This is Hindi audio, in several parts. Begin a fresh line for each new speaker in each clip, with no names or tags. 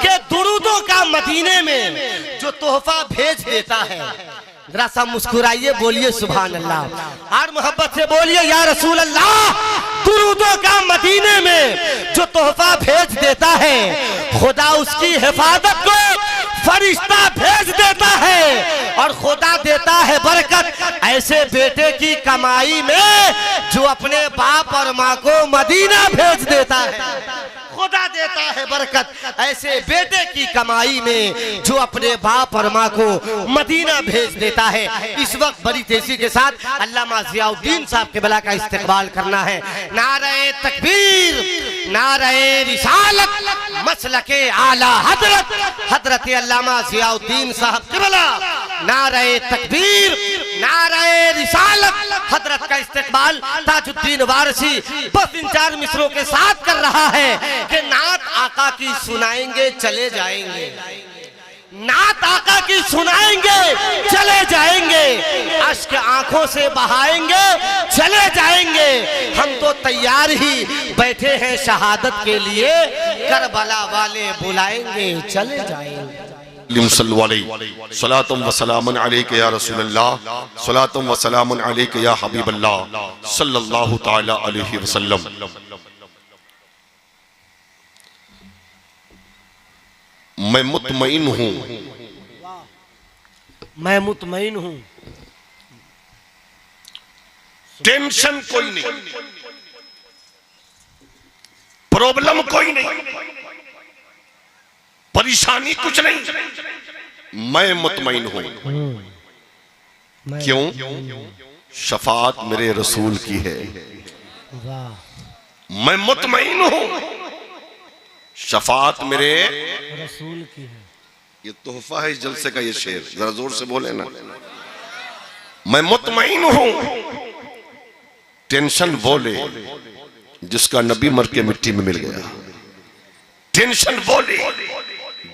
के दुरूदों का मदीने में जो तोहफा भेज देता है, जरा सा मुस्कुराइए, बोलिए सुभान अल्लाह और मोहब्बत से बोलिए या रसूल अल्लाह। दुरूदों का मदीने में जो तोहफा भेज देता है, खुदा उसकी हिफाजत को फरिश्ता भेज देता है और खुदा देता है बरकत ऐसे बेटे की कमाई में जो अपने बाप और माँ को मदीना भेज देता है। खुदा देता है बरकत ऐसे बेटे की कमाई में जो अपने बाप और माँ को मदीना भेज देता है। इस वक्त बड़ी तेजी के साथ अल्लामा ज़ियाउद्दीन साहब के बला का इस्तेकबाल करना है। नारे तकबीर, नारे रिसालत, मसलके आला हजरत हजरत अल्लामा ज़ियाउद्दीन साहब के बला। नारे तकबीर, नारे रिसालत, हजरत का इस्तेकबाल ताजुद्दीन वारसी बस इन 4 मिसरों के साथ कर रहा है कि नात आका की सुनाएंगे चले जाएंगे, नात आका की सुनाएंगे चले जाएंगे, अश्क आंखों से बहाएंगे चले जाएंगे। हम तो तैयार ही बैठे हैं शहादत के लिए, करबला वाले बुलाएंगे चले जाएंगे।
सलातुम व सलामुन अलैका या रसूलल्लाह, सलातुम व सलामुन अलैका या हबीबल्लाह सल्लल्लाहु तआला अलैहि वसल्लम। मैं मुतमईन हूँ,
मैं मुतमईन हूँ,
टेंशन कोई नहीं, प्रॉब्लम कोई नहीं, परेशानी कुछ नहीं। मैं मुतमईन हूँ। क्यों? शफाअत मेरे रसूल की है। मैं मुतमईन हूँ, शफाअत मेरे
रसूल की है।
ये तोहफा है इस जलसे का, ये शेर जरा जोर से बोले ना। मैं मुतमईन हूँ, टेंशन वो ले जिसका नबी मर के मिट्टी में मिल गया, टेंशन वो ले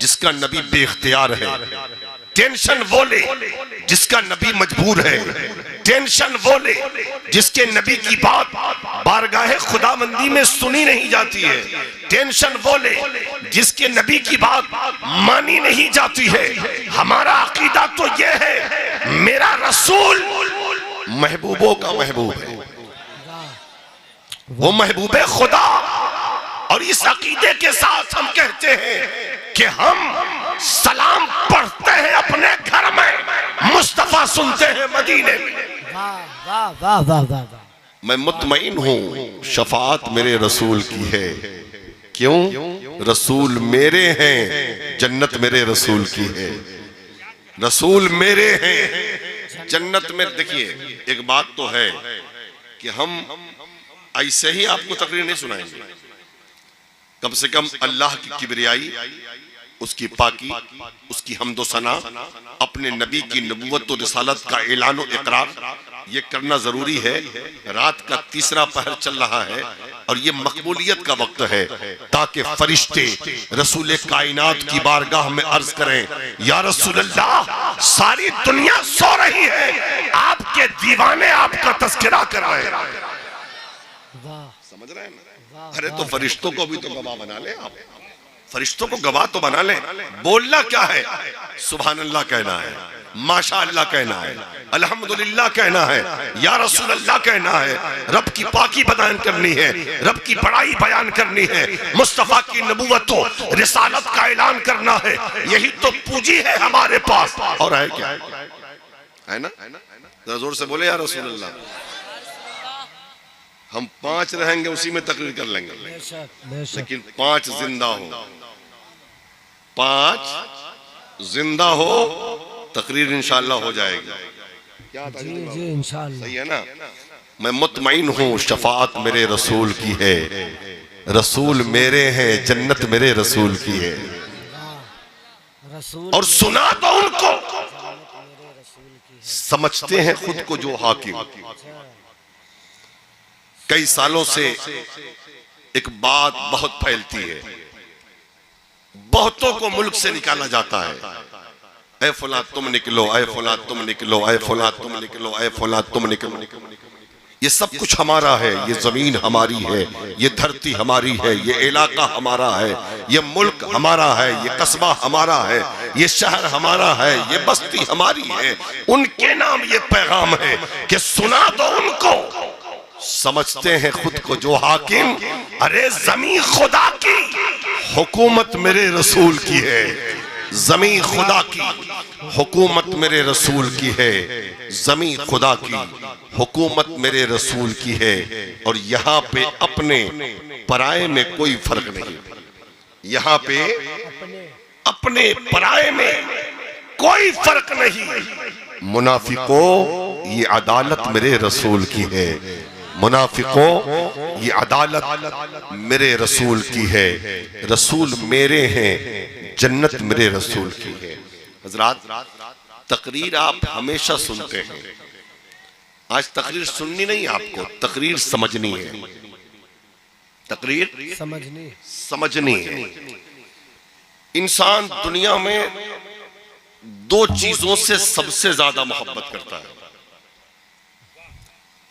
जिसका नबी बेख्तियार है, टेंशन वो ले जिसका नबी मजबूर है, टेंशन वो ले जिसके नबी की बात बारगाहे खुदाबंदी में सुनी नहीं जाती है, टेंशन वो ले जिसके नबी की बात मानी नहीं जाती है। हमारा अकीदा तो ये है, मेरा रसूल महबूबों का महबूब है, वो महबूब खुदा। और इस अकीदे के साथ हम कहते हैं कि हम सलाम पढ़ते हैं अपने घर में, मुस्तफा सुनते हैं मदीने में।
वाह वाह वाह वाह।
मैं मुतमईन हूँ, शफाअत मेरे रसूल की है। क्यों? रसूल मेरे हैं, जन्नत मेरे रसूल की है। रसूल मेरे हैं, जन्नत में। देखिए एक बात तो है कि हम ऐसे ही आपको तकरीर नहीं सुनाएंगे, कम से कम अल्लाह की किबरियाई, उसकी पाकी, उसकी हम्दो सना, अपने नबी की नबूवत और रिसालत का ऐलान और इकरार ये करना जरूरी है। रात का 3रा पहर चल रहा है और ये मकबूलियत का वक्त है, ताकि फरिश्ते रसूल कायनात की बारगाह में अर्ज करें, या रसूल अल्लाह, सारी दुनिया सो रही है, आपके दीवाने आपका तज़किरा कर रहे हैं। समझ रहे हैं ना? अरे तो फरिश्तों को भी तो गवाह बना ले आप, फरिश्तों को गवाह तो बना ले। बोलना क्या है? सुभान अल्लाह कहना है, माशा अल्लाह कहना है, अल्हम्दुलिल्लाह कहना है, या रसूल अल्लाह कहना है, रब की पाकी बयान करनी है, रब की बड़ाई बयान करनी है, मुस्तफा की नबूवत और रिसालत का ऐलान करना है। यही तो पूंजी है हमारे पास। और है क्या? है ना? जरा जोर से बोले या रसूल अल्लाह। हम 5 रहेंगे, उसी में तकरीर कर लेंगे, लेकिन 5 जिंदा हो, 5 जिंदा हो, तकरीर इंशाअल्लाह हो जाएगी। क्या
जी इंशाअल्लाह,
सही है ना? मैं मुतमईन हूँ, शफाअत मेरे रसूल की है। रसूल मेरे हैं, जन्नत मेरे रसूल की है। और सुना तो उनको समझते हैं खुद को जो हाकिम। कई सालों से एक बात बहुत फैलती है, बहुतों को मुल्क से निकाला जाता है। ऐ फुला तुम निकलो, ऐ फुला तुम निकलो, ऐ फुला तुम निकलो, ऐ फुला तुम निकलो। ये सब कुछ हमारा है, ये जमीन हमारी है, ये धरती हमारी है, ये इलाका हमारा है, ये मुल्क हमारा है, ये कस्बा हमारा है, ये शहर हमारा है, ये बस्ती हमारी है। उनके नाम ये पैगाम है कि सुना दो उनको। समझते हैं खुद को जो हाकिम, अरे जमीन खुदा की, हुकूमत मेरे रसूल की है। जमीन खुदा की, हुकूमत मेरे रसूल की है। जमीन खुदा की, हुकूमत मेरे रसूल की है। और यहाँ पे अपने पराये में कोई फर्क नहीं। यहाँ पे अपने पराये में कोई फर्क नहीं। मुनाफिकों, ये अदालत मेरे रसूल की है। मुनाफिकों, ये अदालत मेरे रसूल की है। रसूल मेरे हैं, जन्नत मेरे रसूल की है। हजरात, तकरीर आप हमेशा सुनते हैं। आज तकरीर सुननी नहीं, आपको तकरीर समझनी है। तकरीर समझनी है। इंसान दुनिया में दो चीजों से सबसे ज्यादा मोहब्बत करता है,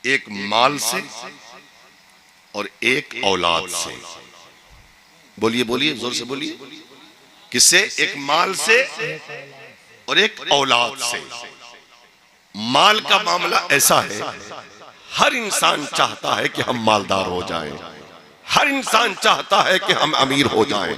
एक माल से और एक औलाद से। बोलिए बोलिए, जोर से बोलिए। किससे? एक माल से और एक औलाद से। माल का मामला ऐसा है, हर इंसान चाहता है कि हम मालदार हो जाएं। हर इंसान चाहता है कि हम अमीर हो जाएं।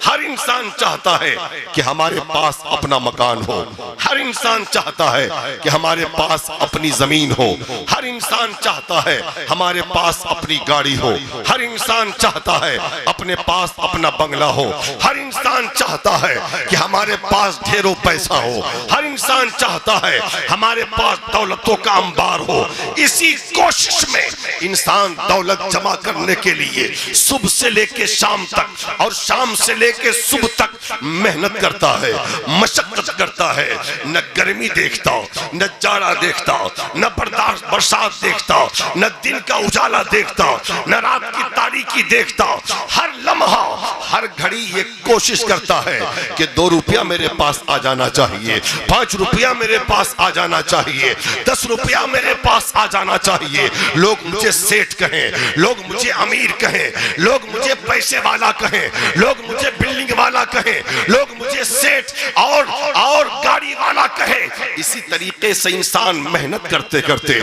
हर इंसान चाहता है कि हमारे पास अपना मकान हो। हर इंसान चाहता है कि हमारे पास अपनी जमीन हो। हर इंसान चाहता है हमारे पास अपनी गाड़ी हो। हर इंसान चाहता है अपने पास अपना बंगला हो। हर इंसान चाहता है कि हमारे पास ढेरों पैसा हो। हर इंसान चाहता है हमारे पास दौलतों का अंबार हो। इसी कोशिश में इंसान दौलत जमा करने के लिए सुबह से लेके शाम तक और शाम से लेके सुबह तक मेहनत करता है, मशक्कत करता है। न गर्मी देखता, न जाड़ा देखता, न बरसात देखता, न दिन का उजाला देखता, न रात की तारीकी देखता। हर लम्हा, हर घड़ी ये कोशिश करता है कि 2 रुपया मेरे पास आ जाना चाहिए, 5 रुपया मेरे पास आ जाना चाहिए, 10 रुपया मेरे पास आ जाना चाहिए। लोग मुझे सेठ कहें, लोग मुझे अमीर कहें, लोग मुझे पैसे वाला कहें, लोग मुझे बिल्डिंग वाला कहे, लोग मुझे सेठ और गाड़ी वाला कहे। इसी तरीके से इंसान मेहनत करते करते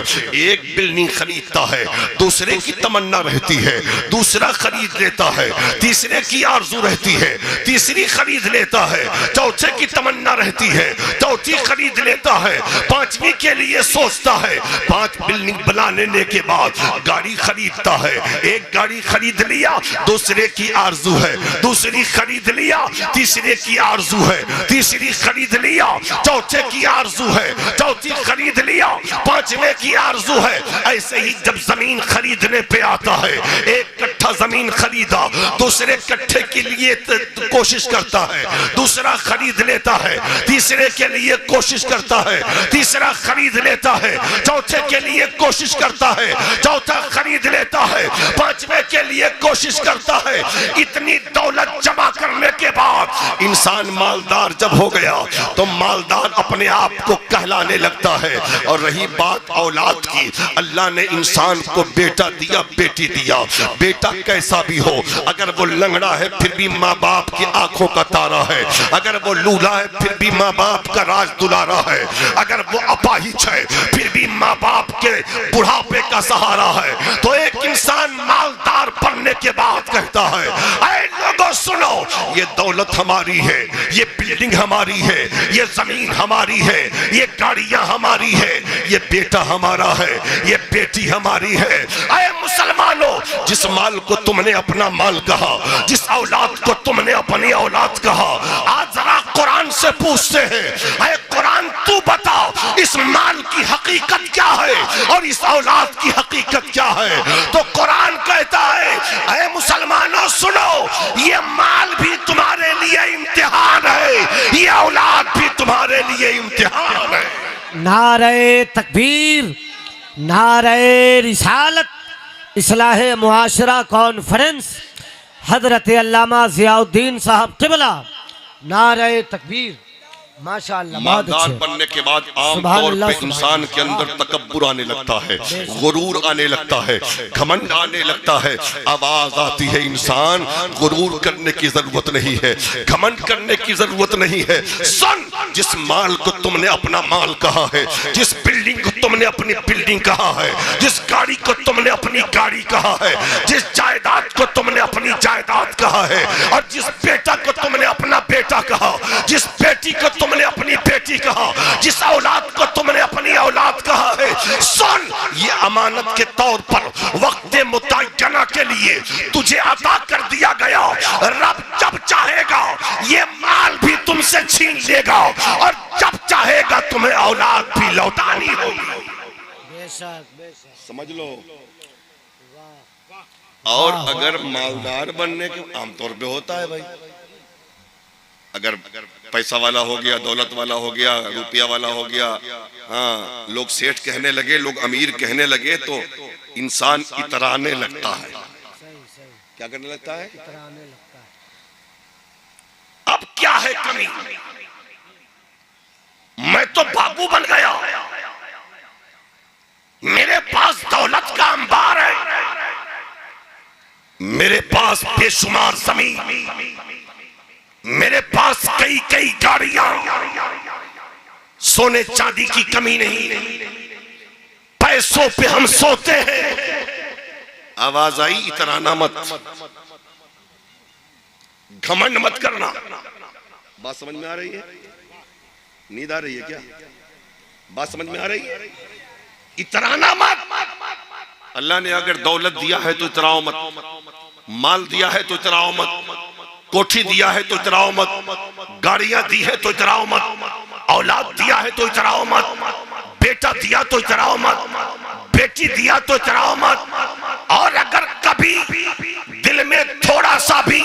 एक बिल्डिंग खरीदता है, दूसरे की तमन्ना रहती है, दूसरा खरीद लेता है, तीसरे की आरज़ू रहती है, तीसरी खरीद लेता है, चौथे की तमन्ना रहती है, चौथी खरीद लेता है, 5वीं के लिए सोचता है। 5 बिल्डिंग बना लेने के बाद गाड़ी खरीदता है। एक गाड़ी खरीद लिया, दूसरे की आरज़ू है, दूसरी खरीद लिया, तीसरे की आरज़ू है, तीसरी खरीद लिया, चौथे की आरज़ू है, चौथी खरीद लिया, 5वें की आरज़ू है। ऐसे ही जब जमीन खरीदने पे आता है, एक कट्ठा जमीन खरीदा, दूसरे कट्ठे के लिए कोशिश करता है, दूसरा खरीद लेता है, तीसरे के लिए कोशिश करता है, तीसरा खरीद लेता है, चौथे के लिए कोशिश करता है, चौथा खरीद लेता है, 5वें के लिए कोशिश करता है। इतनी दौलत जमा करने के बाद इंसान मालदार जब हो गया तो मालदार अपने आप को कहलाने लगता है। और रही बात औलाद की, अल्लाह ने इंसान को बेटा दिया, बेटी दिया। बेटा कैसा भी हो, अगर वो लंगड़ा है फिर भी माँ बाप की आंखों का तारा है, अगर वो लूला है फिर भी माँ बाप का राज दुलारा है, अगर वो अपाहिज है फिर भी माँ बाप के बुढ़ापे का सहारा है। तो एक इंसान मालदार बनने के बाद कहता है, ऐ लोगों सुनो, ये दौलत हमारी है, ये बिल्डिंग हमारी है, ये जमीन हमारी है, ये गाड़ियां हमारी है, ये बेटा हमारा है, ये बेटी हमारी है। ऐ मुसलमानों, जिस माल को तुमने अपना माल कहा, जिस औलाद को तुमने अपनी औलाद कहा, आज जरा कुरान से पूछते हैं, ऐ कुरान तू बता इस माल की हकीकत क्या है और इस औलाद की हकीकत क्या है। तो कुरान कहता है, ऐ मुसलमानों सुनो, ये माल भी तुम्हारे लिए इम्तिहान है, ये औलाद भी तुम्हारे लिए इम्तिहान है।
नारे तकबीर, नारे रिसालत, इस्लाहे मुआशरा कॉन्फ्रेंस, हजरत अल्लामा ज़ियाउद्दीन साहब क़िबला। नारे तकबीर, माशाअल्लाह, बहुत
मालदार
अच्छे।
बनने के बाद आम
सुभान
तौर
अल्लाह,
पे
सुभान
इंसान के
अल्लाह।
अंदर तकब्बुर आने लगता है, गुरूर आने लगता है, घमंड आने लगता है। आवाज आती है इंसान, गुरूर करने की जरूरत नहीं है, घमंड करने की जरूरत नहीं है। सुन, जिस माल को तुमने अपना माल कहा है, जिस बिल्डिंग को तुमने अपनी बिल्डिंग कहा है, जिस गाड़ी को तुमने अपनी गाड़ी कहा है, जिस जायदाद को तुमने अपनी जायदाद कहा है, और जिस बेटा को तुमने अपना बेटा कहा, जिस बेटी को तुमने अपनी बेटी कहा, जिस औलाद को तुमने अपनी औलाद कहा है, सुन, ये अमानत के तौर पर वक्त मुतय्यना के लिए तुझे अता कर दिया गया। रब जब चाहेगा ये माल भी तुमसे छीन लेगा, और जब चाहेगा तुम्हें औलाद भी लौटानी होगी।
बेशक, बेशक।
समझ लो। और अगर मालदार बनने के आमतौर पे होता है भाई, अगर पैसा वाला हो गया, दौलत वाला हो गया, रुपया वाला हो गया, हाँ, लोग सेठ कहने लगे, लोग अमीर कहने लगे, तो इंसान इतराने लगता है। क्या करने लगता है?
इतराने लगता है।
अब क्या है कमी? मैं तो बाबू बन गया, मेरे पास दौलत का अंबार है, मेरे पास बेशुमार जमीन, मेरे पास कई कई गाड़ियां, सोने चांदी की कमी नहीं, पैसों पे हम सोते हैं। आवाज आई? इतराना मत, घमंड मत करना। बात समझ में आ रही है? नींद आ रही है क्या? बात समझ में आ रही है? इतराना मत। अल्लाह ने अगर दौलत दिया है तो इतराओ मत, माल दिया है तो इतराओ मत, कोठी दिया है तो इतराओ मत, गाड़ियां दी है तो इतराओ मत, औलाद दिया है तो इतराओ मत, बेटा दिया तो इतराओ मत, बेटी दिया तो इतराओ मत। और अगर कभी दिल में थोड़ा सा भी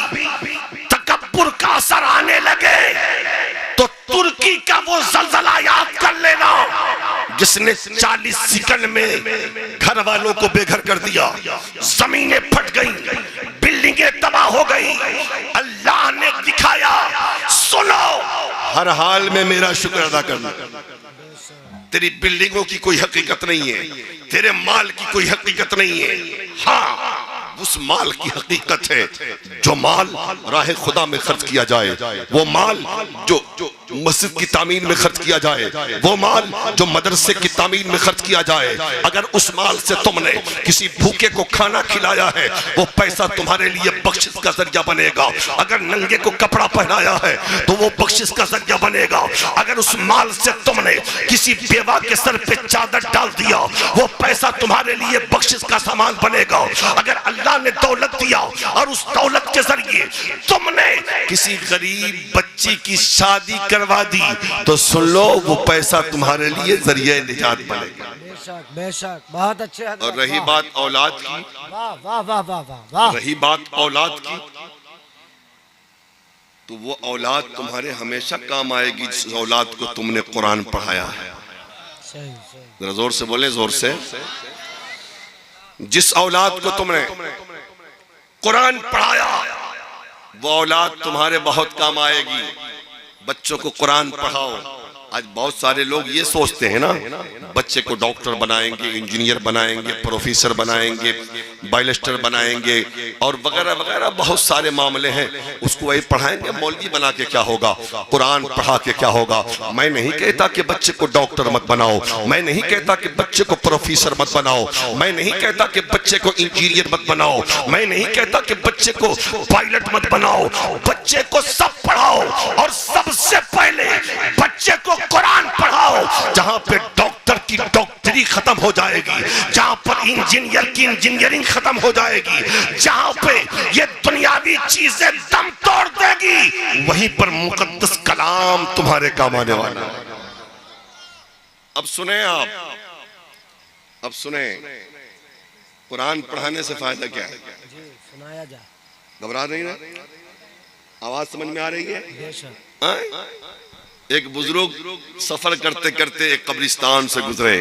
तकब्बुर का असर आने लगे तो तुर्की का वो जलजला याद कर लेना, जिसने 40 सेकंड में घर वालों को बेघर कर दिया, जमीनें फट गई, बिल्डिंगें तबाह हो गई। अल्लाह ने दिखाया, सुनो, हर हाल में मेरा शुक्र अदा करना। तेरी बिल्डिंगों की कोई हकीकत नहीं है, तेरे माल की कोई हकीकत नहीं है। हाँ, उस माल की हकीकत है जो माल राह खुदा में खर्च किया जाए, वो माल जो मस्जिद की तामीर में खर्च किया जाए, वो माल जो मदरसे की तामीर में खर्च किया जाए। अगर उस माल से तुमने किसी भूखे को खाना खिलाया है, वो पैसा तुम्हारे लिए बख्शिश का जरिया बनेगा। अगर नंगे को कपड़ा पहनाया है तो वो बख्शिश का जरिया बनेगा। अगर उस माल से तुमने किसी बेवा के सर पे चादर डाल दिया, वो पैसा तुम्हारे लिए बख्शिश का सामान बनेगा। अगर अल्लाह ने दौलत दिया और उस दौलत के जरिए तुमने किसी गरीब बच्ची की शादी करवा दी, तो सुन लो, वो पैसा तुम्हारे लिए जरिए निजात बनेगा।
बेशक, बेशक, बहुत अच्छे।
और रही बात औलाद की,
वाह वाह वाह वाह वाह वाह,
रही बात औलाद की, तो वो औलाद तुम्हारे हमेशा काम आएगी जिस औलाद को तुमने कुरान पढ़ाया है।
सही सही।
जरा जोर से बोले, जोर से। जिस औलाद को तुमने कुरान पढ़ाया, वो औलाद तुम्हारे बहुत काम आएगी। बच्चों को कुरान पढ़ाओ। आज बहुत सारे लोग ये सोचते हैं ना, बच्चे को डॉक्टर बनाएंगे, इंजीनियर बनाएंगे, प्रोफेसर बनाएंगे, बैरिस्टर बनाएंगे, और वगैरह वगैरह बहुत सारे मामले हैं। उसको वही पढ़ाएंगे, मौलवी बना के क्या होगा, कुरान पढ़ा के क्या होगा। मैं नहीं कहता कि बच्चे को डॉक्टर मत बनाओ, मैं नहीं कहता कि बच्चे को प्रोफेसर मत बनाओ, मैं नहीं कहता कि बच्चे को इंजीनियर मत बनाओ, मैं नहीं कहता कि बच्चे को पायलट मत बनाओ। बच्चे को सब पढ़ाओ, और सबसे पहले बच्चे को कुरान पढ़ाओ। जहां पे डॉक्टर की डॉक्टरी खत्म हो जाएगी, जहां पर इंजीनियर की इंजीनियरिंग खत्म हो जाएगी, जहां पे ये दुनियावी चीजें दम तोड़ देगी, वहीं पर मुकद्दस कलाम तुम्हारे काम आने वाला है। अब सुने आप, अब सुने, कुरान पढ़ाने से फायदा क्या है?
जी, सुनाया जा।
घबरा नहीं ना? आवाज समझ में आ रही है?
बेशक।
एक बुजुर्ग सफर करते करते एक कब्रिस्तान से गुजरे,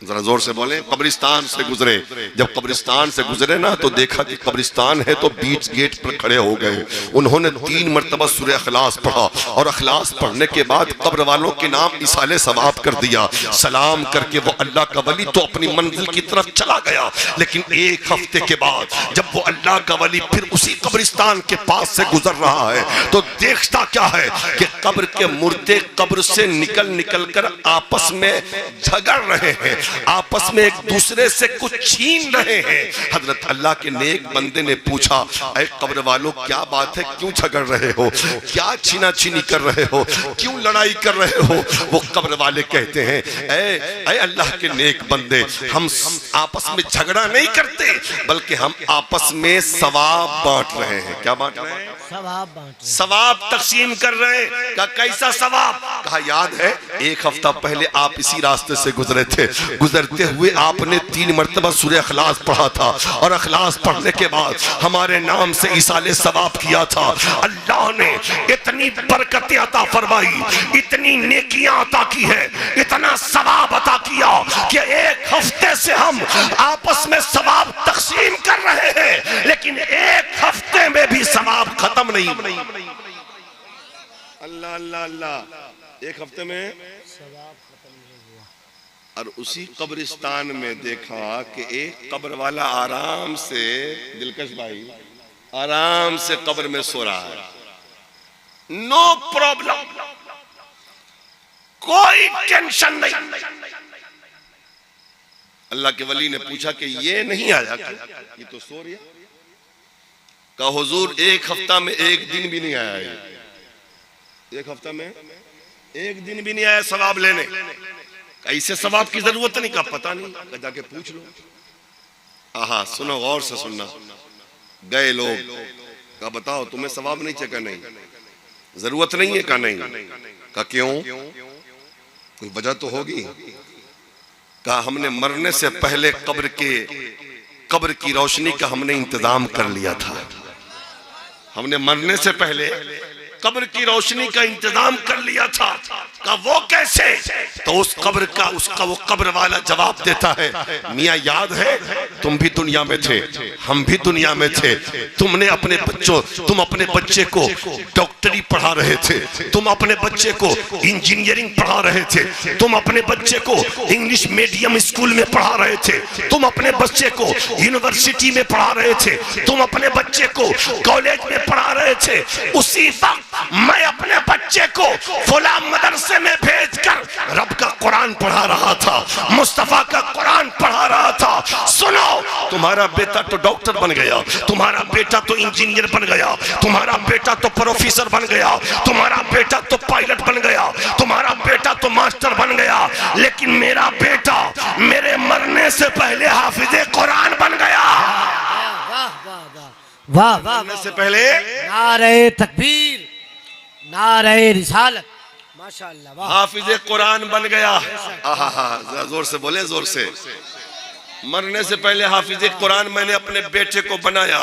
जरा जोर से बोले, कब्रिस्तान से गुजरे। जब कब्रिस्तान से गुजरे ना तो देखा कि कब्रिस्तान है, तो बीच गेट पर खड़े हो गए। उन्होंने 3 मरतबा सूरह अखलास पढ़ा और अखलास पढ़ने के बाद कब्र वालों के नाम इसाले सवाब कर दिया। सलाम करके वो अल्लाह का वली तो अपनी मंजिल की तरफ चला गया। लेकिन 1 हफ्ते के बाद जब वो अल्लाह का वली फिर उसी कब्रिस्तान के पास से गुजर रहा है तो देखता क्या है कि कब्र के मुर्दे कब्र से निकल कर आपस में झगड़ रहे हैं, आपस में एक दूसरे से कुछ छीन रहे हैं। हजरत अल्लाह के नेक बंदे ने पूछा, ऐ कब्र वालों क्या बात है, क्यों झगड़ रहे हो, क्या छीना छीनी कर रहे हो, क्यों लड़ाई कर रहे हो? वो कब्र वाले कहते हैं, ऐ अल्लाह के नेक बंदे, हम आपस में झगड़ा नहीं करते बल्कि हम आपस में सवाब बांट रहे हैं। क्या बांट रहे हैं? सवाब तकसीम कर रहे हैं। का कैसा सवाब? कहा याद है 1 हफ्ता पहले आप इसी रास्ते से गुजरे थे, गुजरते हुए आपने 3 मरतबा सूरह अखलास पढ़ा था और अखलास पढ़ने के बाद हमारे नाम से इसाले सवाब किया था। अल्लाह ने इतनी बरकतें अता फरमाई, इतनी नेकियां अता की है, इतना सवाब अता किया कि 1 हफ्ते से हम आपस में सवाब तकसीम कर रहे हैं, लेकिन 1 हफ्ते में भी सवाब खत्म नहीं। अल्लाह अल्लाह अल्लाह, 1 हफ्ते में सवाब खत्म नहीं हुआ। और उसी कब्रिस्तान में देखा कि एक कब्र वाला आराम से, दिलकश भाई, आराम से कब्र में सो रहा है, नो प्रॉब्लम, कोई टेंशन नहीं। अल्लाह के वली ने पूछा कि ये नहीं आया क्या? ये तो सो रहा। कहा हुजूर 1 हफ्ता में 1 दिन भी नहीं आया है, 1 हफ्ता में 1 दिन भी नहीं आया सवाब लेने। ऐसे सवाब की जरूरत नहीं। का पता नहीं, जाके पूछ लो। आहा, सुनो गौर से सुनना। गए लोग, का बताओ तुम्हें सवाब नहीं चाहिए? नहीं, जरूरत नहीं है। का नहीं? का क्यों? कोई वजह तो होगी। का हमने मरने से पहले कब्र की रोशनी का हमने इंतजाम कर लिया था। हमने मरने से पहले कब्र की रोशनी का इंतजाम कर लिया था। का वो कैसे? तो उस कब्र का उसका वो कब्र वाला जवाब देता है, मियां याद है तुम भी दुनिया में थे, हम भी दुनिया में थे। तुम अपने बच्चे को डॉक्टरी पढ़ा रहे थे, तुम अपने बच्चे को इंजीनियरिंग पढ़ा रहे थे, तुम अपने बच्चे को इंग्लिश मीडियम स्कूल में पढ़ा रहे थे, तुम अपने बच्चे को यूनिवर्सिटी में पढ़ा रहे थे, तुम अपने बच्चे को कॉलेज में पढ़ा रहे थे। उसी वक्त मैं अपने बच्चे को फुला मदरसे में भेजकर रब का कुरान पढ़ा रहा था, मुस्तफा का कुरान पढ़ा रहा था। सुनो, तुम्हारा बेटा तो डॉक्टर बन गया, तुम्हारा बेटा तो इंजीनियर बन गया, तुम्हारा बेटा तो प्रोफेसर बन गया, तुम्हारा बेटा तो पायलट बन गया, तुम्हारा बेटा तो मास्टर बन गया, लेकिन मेरा बेटा मेरे मरने से पहले हाफिज़े कुरान बन गया।
वाह वाह,
मरने से पहले
नारे तकबीर, नारे रिसालत, माशाअल्लाह, वाह,
हाफिज़े कुरान बन गया। आहा, जरा जोर से बोले, जोर से। मरने से पहले हाफिज़े कुरान मैंने अपने बेटे को बनाया।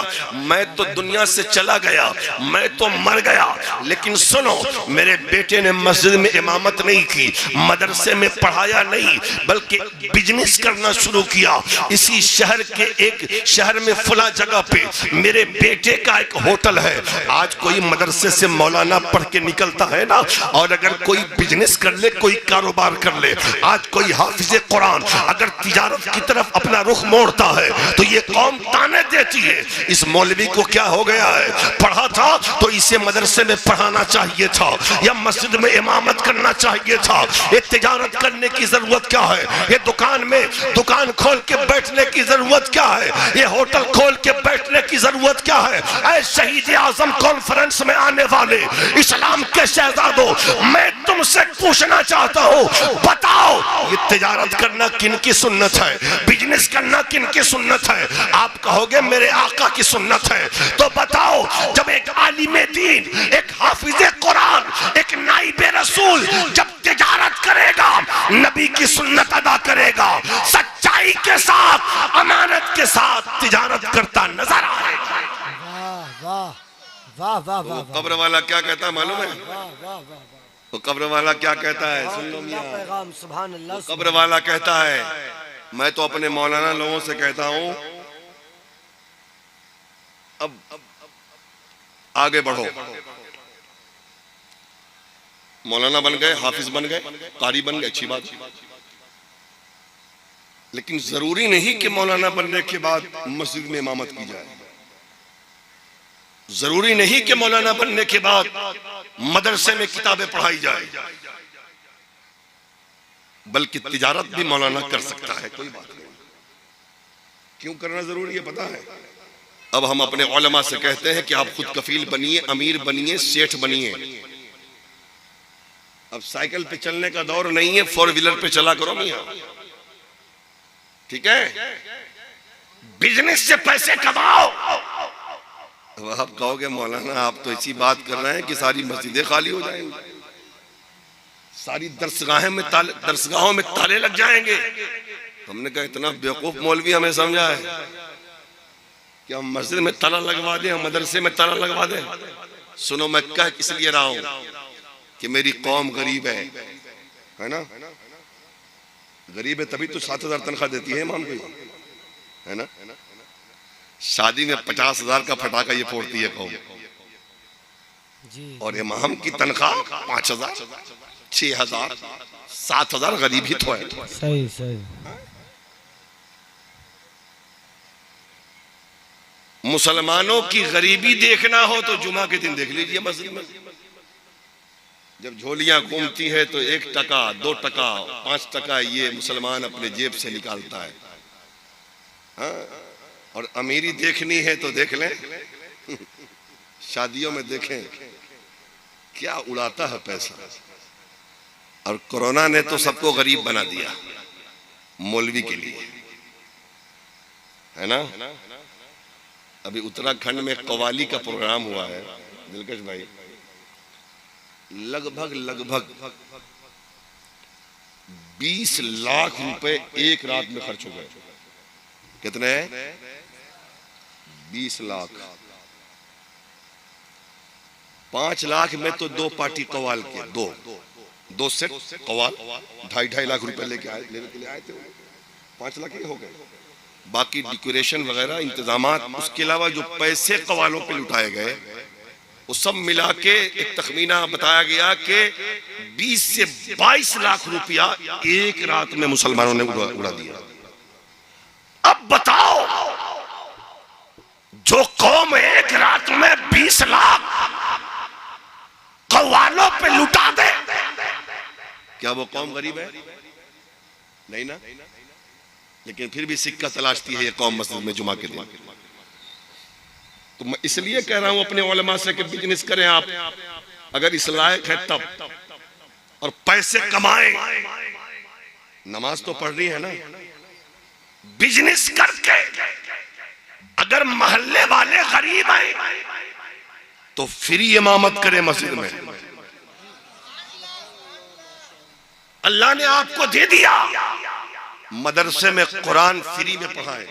मैं तो दुनिया से चला गया, मैं तो मर गया, लेकिन सुनो, मेरे बेटे ने मस्जिद में इमामत नहीं की, मदरसे में पढ़ाया नहीं, बल्कि बिजनेस करना शुरू किया। इसी शहर के एक शहर में फुला जगह पे मेरे बेटे का एक होटल है। आज कोई मदरसे से मौलाना पढ़ के निकलता है ना, और अगर कोई बिजनेस कर ले, कोई कारोबार कर ले, आज कोई हाफिज़े कुरान अगर तिजारत की तरफ अपना रुख मोड़ता है तो ये कौम ताने देती है, इस मौलवी को क्या हो गया है? पढ़ा था तो इसे मदरसे में पढ़ाना चाहिए था, या मस्जिद में इमामत करना चाहिए था। ये तिजारत करने की जरूरत क्या है? ये दुकान खोल के बैठने की जरूरत क्या है? ये होटल खोल के बैठने की जरूरत क्या है? ऐ शहीद आजम कॉन्फ्रेंस में आने वाले इस्लाम के शहजादों, मैं तुमसे पूछना चाहता हूँ, बताओ ये तिजारत करना किन की सुन्नत है? बिजनेस करना किन की सुन्नत है? आप कहोगे मेरे आका की सुन्नत है। तो बताओ, जब एक आलिमे दीन, एक हाफिज़े कुरान, एक नाइबे रसूल जब तिजारत करेगा, नबी की सुन्नत अदा करेगा, सच्चाई के साथ, अमानत के साथ तिजारत करता नजर आएगा।
वाह वाह वाह वाह।
कब्र वाला क्या कहता है मालूम है? तो कब्र वाला क्या कहता है? सुन लो मियां,
पैगाम सुभान अल्लाह।
कब्र वाला कहता है, मैं तो अपने मौलाना लोगों से कहता हूं, अब आगे बढ़ो। मौलाना बन गए, हाफिज बन गए, कारी बन गए, अच्छी बात, लेकिन जरूरी नहीं कि मौलाना बनने के बाद मस्जिद में इमामत की जाए। जरूरी नहीं कि मौलाना बनने के बाद मदरसे में किताबें पढ़ाई जाए, बल्कि तिजारत भी मौलाना कर सकता है, कोई बात नहीं। क्यों करना जरूरी है पता है? अब हम अपने उलमा से कहते हैं कि आप खुद कफील बनिए, अमीर बनिए, सेठ बनिए। अब साइकिल पे चलने का दौर नहीं है, 4 व्हीलर पे चला करो मियां, ठीक है? बिजनेस से पैसे कमाओ। अब आप कहोगे मौलाना आप तो ऐसी बात कर रहे हैं कि सारी मस्जिदें खाली हो जाएंगी, सारी दरसगाहों में ताले लग जाएंगे। हमने कहा इतना बेवकूफ मौलवी हमें समझा है कि हम मस्जिद में ताला लगवा दें, हम मदरसे में ताला लगवा दें। सुनो, मैं कह इसलिए रहा हूं कि मेरी कौम गरीब है ना? गरीब है तभी तो 7,000 तनख्वाह देती है इमाम को, है ना? शादी में 50,000 का फटाका ये फोड़ती है कौम, और इमाम की तनख्वाह 5,000, 6,000, 7,000। गरीब ही तो है।
सही सही।
मुसलमानों की गरीबी देखना हो तो जुमा के दिन देख लीजिए मस्जिद में, जब झोलियां घूमती है तो 1 टका, 2 टका, 5 टका ये मुसलमान अपने जेब से निकालता है। हाँ? और अमीरी देखनी है तो देख लें, शादियों में देखें क्या उड़ाता है पैसा। और कोरोना ने तो सबको गरीब बना दिया, मौलवी के लिए, है ना? अभी उत्तराखंड में कव्वाली का प्रोग्राम हुआ है दिलकश भाई, लगभग 20 लाख रुपए एक रात में खर्च हो गए। कितने? 20 लाख। 5 लाख में तो 2 पार्टी कव्वाल के, दो सेट कव्वाल 2.5 लाख रुपए लेके आए थे। 5 लाख ही हो गए। बाकी डेकोरेशन वगैरह इंतजामात, उसके अलावा जो पैसे कव्वालों पे लुटाए गए वो सब मिला के एक तखमीना बताया गया कि 20 से 22 लाख रुपया एक रात में मुसलमानों ने उड़ा दिया। अब बताओ, जो कौम एक रात में 20 लाख कव्वालों पे लुटा दे, क्या वो कौम गरीब है? नहीं ना? लेकिन फिर भी सिक्का तलाशती है ये कौम मस्जिद में जुमा के दिन। तो मैं इसलिए कह रहा हूं अपने उलमा से कि बिजनेस करें आप, अगर इस लायक है तब, और पैसे कमाएं। नमाज तो पढ़नी है ना? बिजनेस करके अगर मोहल्ले वाले गरीब हैं तो फ्री इमामत करें मस्जिद में। अल्लाह ने आपको दे दिया, मदरसे में कुरान फ्री में पढ़ाएं,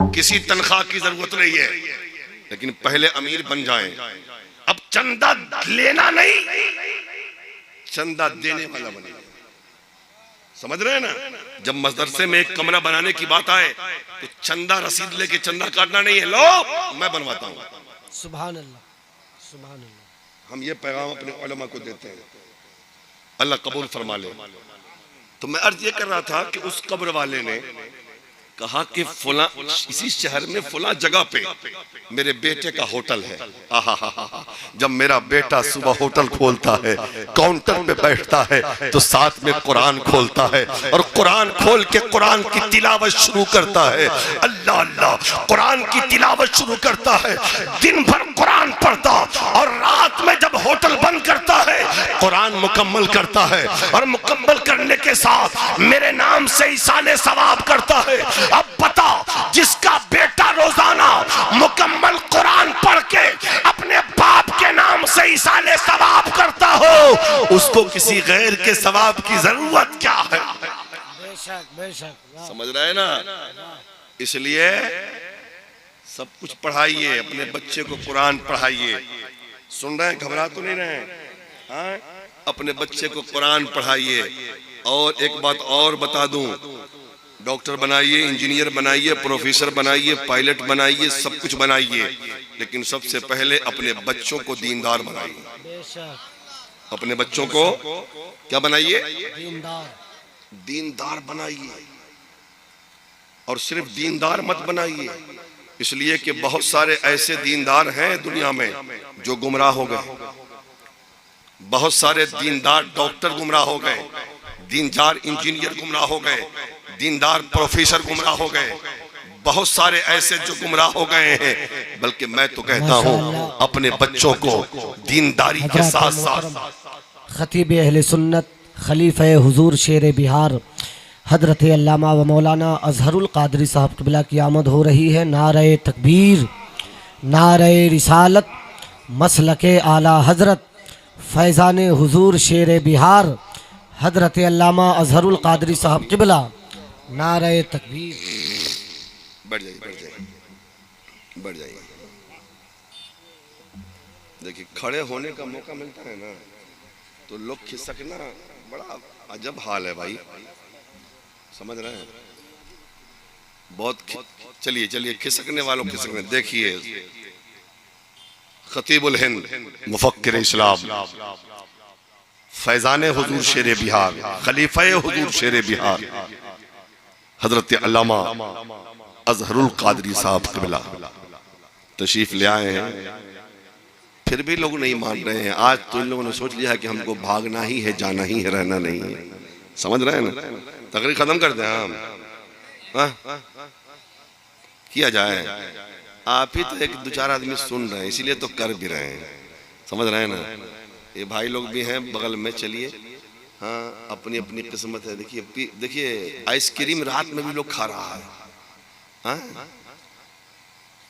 किसी तनख्वाह की जरूरत नहीं है, लेकिन पहले अमीर बन जाएं। अब चंदा लेना नहीं, चंदा देने वाला बने। समझ रहे हैं ना? जब मदरसे में एक कमरा बनाने की बात आए तो चंदा रसीद लेके चंदा काटना नहीं है, लो मैं बनवाता हूं।
सुभान अल्लाह, सुभान अल्लाह।
हम ये पैगाम अपने उलमा को देते हैं, अल्लाह कबूल फरमा ले। तो मैं अर्ज ये कर रहा था कि उस कब्र वाले ने कहा कि फुला इसी शहर में फुला जगह पे मेरे बेटे का होटल है। जब मेरा बेटा सुबह होटल खोलता है, काउंटर पे बैठता है तो साथ में कुरान खोलता है, और कुरान खोल के कुरान की तिलावत शुरू करता है। अल्लाह अल्लाह, कुरान की तिलावत शुरू करता है, दिन भर कुरान पढ़ता, और रात में जब होटल बंद करता है कुरान मुकम्मल करता है, और मुकम्मल करने के साथ मेरे नाम से ईसाले सवाब करता है। अब बता, जिसका बेटा रोजाना मुकम्मल कुरान पढ़ के अपने बाप के नाम से ईसाले सवाब करता हो, उसको किसी गैर के सवाब की जरूरत क्या है?
बेशक बेशक।
समझ रहे हैं ना? इसलिए सब कुछ पढ़ाइए, अपने बच्चे को कुरान पढ़ाइए। सुन रहे हैं? घबरा तो नहीं रहे हैं? अपने बच्चे को कुरान पढ़ाइए। और एक बात और बता दूं डॉक्टर बनाइए, इंजीनियर बनाइए, प्रोफेसर बनाइए, पायलट बनाइए, सब कुछ बनाइए, लेकिन सबसे पहले अपने बच्चों को दीनदार बनाइए। अपने बच्चों को क्या बनाइए? दीनदार बनाइए। और सिर्फ दीनदार मत बनाइए, इसलिए कि बहुत सारे ऐसे दीनदार हैं दुनिया में जो गुमराह हो गए। बहुत सारे दीनदार डॉक्टर गुमराह हो गए, दीनदार इंजीनियर गुमराह हो गए, दीनदार प्रोफेसर गुमराह हो गए। बहुत सारे ऐसे जो गुमराह हो गए हैं। बल्कि मैं तो कहता हूं अपने बच्चों को दीनदारी के साथ साथ
खतीब अहले सुन्नत खलीफा हुजूर शेर बिहार हजरत अल्लामा व मौलाना अजहरुल कादरी साहब क़िबला की आमद हो रही है। नारे तकबीर, नारे रिसालत, मसलके आला हजरत फैज़ान हुजूर शेर बिहार हजरत अल्लामा अजहरुल कादरी साहब क़िबला। नारे तकबीर।
बढ़ जाइए, बढ़ जाइए, बढ़ जाइए। देखिए, खड़े होने का मौका मिलता है ना तो लोग खिसकना बड़ा अजब हाल है भाई, समझ रहे हैं? बहुत चलिए चलिए, खिसकने वालों खिसकने। देखिए, खतीबुल हिंद मुफक्किर इस्लाम फैज़ान हुजूर शेर बिहार खलीफा हुजूर शेर बिहार हजरत अल्लामा अजहरुल कादरी साहब क़िबला तशरीफ ले आए हैं। फिर भी लोग नहीं मान रहे हैं। आज तो इन लोगों ने सोच लिया है कि हमको भागना ही है, जाना ही है, रहना नहीं है। समझ रहे हैं ना? तकरीर खत्म कर दें हम, किया जाए। आप ही तो एक दो चार आदमी सुन रहे हैं, इसीलिए तो कर भी रहे हैं। समझ रहे हैं ना? ये भाई लोग भी हैं बगल में, चलिए। हाँ, अपनी अपनी किस्मत है। देखिए देखिए, आइसक्रीम रात में भी लोग खा रहा है। हाँ,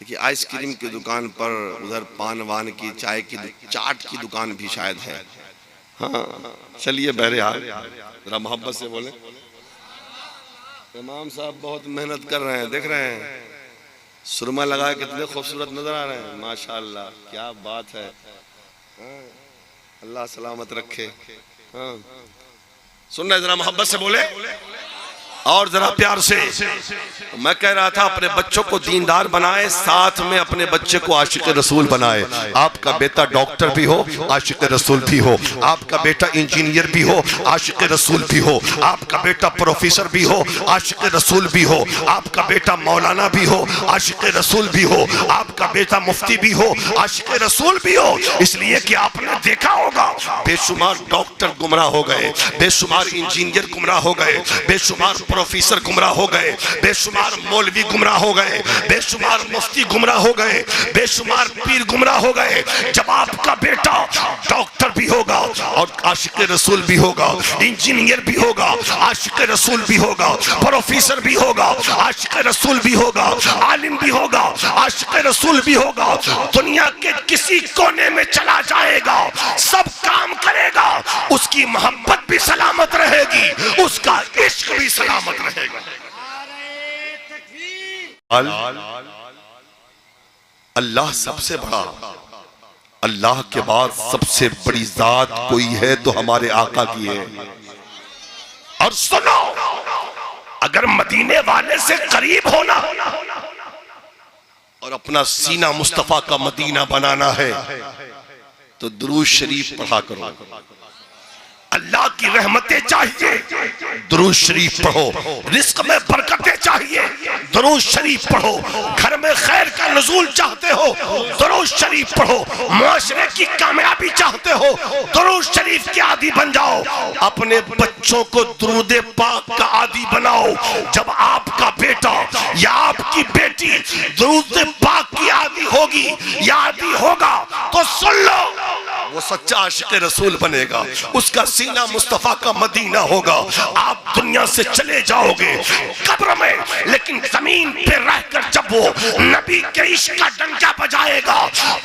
देखिए, आइसक्रीम की दुकान पर, उधर पान वान की, चाय की, चाट की दुकान भी शायद है। हाँ, चलिए, बहरहाल जरा मोहब्बत से बोले। इमाम साहब बहुत मेहनत कर रहे हैं, देख रहे हैं, सुरमा लगाए कितने खूबसूरत नजर आ रहे हैं। माशाअल्लाह, क्या बात है। हाँ, अल्लाह सलामत रखे। हाँ, सुन रहे, जरा मोहब्बत से बोले और जरा प्यार से। मैं कह रहा था अपने बच्चों को दीनदार बनाए, साथ में अपने बच्चे को आशिक रसूल बनाए। आपका बेटा डॉक्टर भी हो, आशिक रसूल भी हो। आपका बेटा इंजीनियर भी हो, आशिक रसूल भी हो। आपका बेटा प्रोफेसर भी हो, आशिक रसूल भी हो। आपका बेटा मौलाना भी हो, आशिक रसूल भी हो। आपका बेटा मुफ्ती भी हो, आशिक रसूल भी हो। इसलिए कि आपने देखा होगा बेशुमार डॉक्टर गुमराह हो गए, बेशुमार इंजीनियर गुमराह हो गए, बेशुमार प्रोफेसर गुमराह हो गए, बेशुमार मौलवी गुमराह हो गए, बेशुमार मुफ्ती गुमराह हो गए, बेशुमार पीर गुमराह हो गए। जब आपका बेटा डॉक्टर भी होगा और आशिक रसूल भी होगा, इंजीनियर भी होगा, आशिक रसूल भी होगा, प्रोफेसर भी होगा, आशिक रसूल भी होगा, आलिम भी होगा, आशिक रसूल भी होगा, दुनिया के किसी कोने में चला जाएगा, सब काम करेगा, उसकी मोहब्बत भी सलामत रहेगी, उसका इश्क भी सलामत रहेगा। अल्लाह सबसे बड़ा, अल्लाह के बाद सबसे बड़ी जात कोई है तो हमारे आका की है। और सुनो, अगर मदीने वाले से करीब होना और अपना सीना मुस्तफा का मदीना बनाना है तो दुरूद शरीफ पढ़ा करो। अल्लाह की रहमतें चाहिए, दुरूद शरीफ पढ़ो। रिस्क में बरकतें चाहिए, दुरूद शरीफ पढ़ो। घर में खैर का नुज़ूल चाहते हो, दुरूद शरीफ पढ़ो। मुआशरे की कामयाबी चाहते हो, दुरूद शरीफ के आदी बन जाओ। अपने बच्चों को दुरूद पाक का आदी बनाओ। जब आपका बेटा या आपकी बेटी दुरूद पाक की आदी होगी या आदी होगा तो सुन लो, वो सच्चा आशिक रसूल बनेगा, उसका सीना मुस्तफा का मदीना होगा। आप दुनिया से चले जाओगे कब्र में, लेकिन जमीन पे रहकर जब वो नबी के इश्क का डंका बजाएगा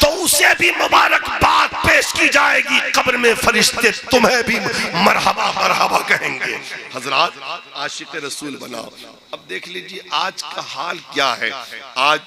तो उसे भी मुबारकबाद पेश की जाएगी। कब्र में फरिश्ते तुम्हें भी मरहबा मरहबा कहेंगे। हजरात, आशिक रसूल बनाओ। अब देख लीजिए आज का हाल क्या है। आज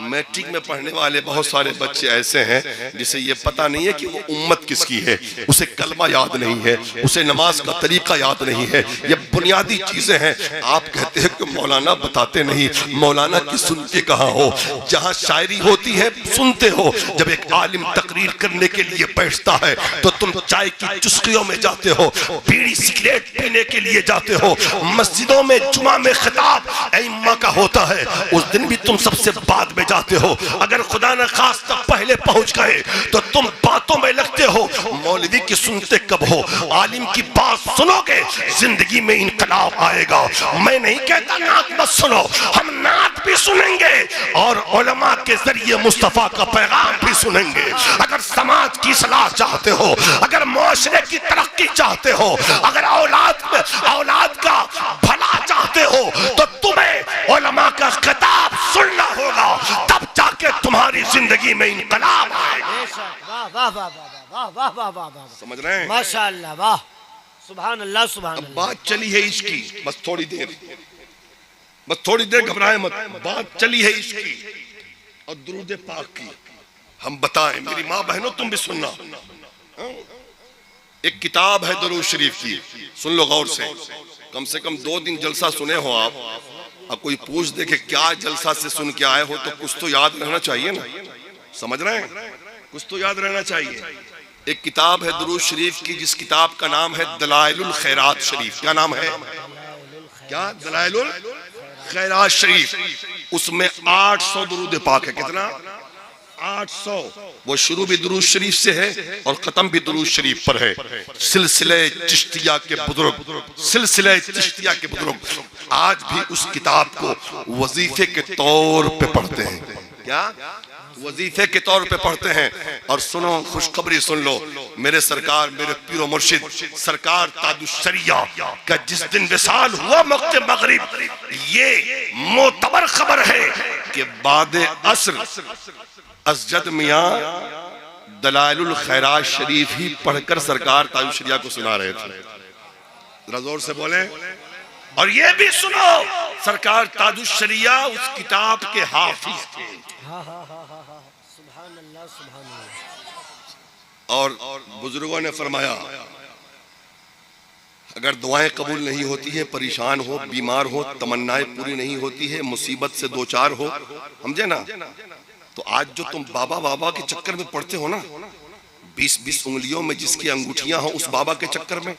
मैट्रिक में पढ़ने वाले बहुत सारे बच्चे ऐसे हैं जिसे ये पता नहीं है कि वो उम्मत किसकी है, उसे कलमा याद नहीं है, उसे नमाज का तरीका याद नहीं है। ये बुनियादी चीजें हैं। आप कहते हैं कि मौलाना बताते नहीं, मौलाना की सुनते कहाँ हो? जहाँ शायरी होती है सुनते हो, जब एक आलिम तकरीर करने के लिए बैठता है तो तुम चाय की चुस्कियों में जाते हो, बीड़ी सिगरेट पीने के लिए जाते हो। मस्जिदों में जुमा में खिताब इमाम का होता है, उस दिन भी तुम सबसे बाद में जाते हो। अगर खुदा न खास्ता पहले पहुंच गए तो तुम बातों में लगते हो। मौलवी की सुनते कब हो? आलिम की बात सुनोगे जिंदगी में इनकलाब आएगा। मैं नहीं कहता नात मत सुनो, हम नात भी सुनेंगे और उलमा के जरिए मुस्तफा का पैगाम भी सुनेंगे। अगर समाज की सलाह चाहते हो, अगर मुआशरे की तरक्की चाहते हो, अगर औलाद का भला चाहते हो तो तुम्हें उलमा का खिताब सुनना होगा, तब जाके तुम्हारी जिंदगी में इनकलाब आएगा।
वाह वाह वाह वाह वाह वाह वाह वाह,
समझ रहे हैं?
माशाअल्लाह, वाह, सुभान अल्लाह सुभान अल्लाह।
बात चली है इसकी, बस थोड़ी देर घबराए मत। बात चली है इसकी और दुरूद पाक की। हम बताएं, मेरी माँ बहनों तुम भी सुनना। एक किताब है दुरूद शरीफ की, सुन लो गौर से। कम 2 दिन जलसा सुने हो आप, अब कोई पूछ दे कि क्या जलसा से सुन के आए हो तो कुछ तो याद रहना चाहिए ना। समझ रहे हैं? कुछ तो याद रहना चाहिए। एक किताब है दुरूद शरीफ की, जिस किताब का नाम है दलाइलुल खैरात शरीफ। क्या नाम है? क्या? दलाइलुल खैरात शरीफ। उसमें 800 दुरूद पाक है। कितना? 800। वो शुरू भी दुरूद शरीफ से है और खत्म भी दुरूद शरीफ पर है। सिलसिले चिश्तिया के बुजुर्ग आज भी उस किताब को वजीफे के तौर पे पढ़ते हैं। क्या? वजीफे के तौर पे पढ़ते हैं। और सुनो, खुशखबरी सुन लो, मेरे सरकार, मेरे पीरो मुर्शिद सरकार तादुश्शरिया का जिस दिन विसाल हुआ मक्के मगरिब, ये मोतबर खबर है कि बादे असर असजद मियाँ दलाइलुल खैरात शरीफ ही पढ़कर सरकार ताजुश्शरिया को सुना रहे थे। जरा जोर से बोले। और ये भी सुनो, सरकार ताजुश्शरिया उस किताब के हाफिज थे।
सुभान अल्लाह सुभान अल्लाह।
और बुजुर्गों ने फरमाया, अगर दुआएं कबूल नहीं होती है, परेशान हो, बीमार हो, तमन्नाएं पूरी नहीं होती है, मुसीबत से दो चार हो, समझे ना, तो आज जो तुम बाबा बाबा के चक्कर में पड़ते हो ना, 20-20 उंगलियों में जिसकी अंगूठियां हो उस बाबा के चक्कर में,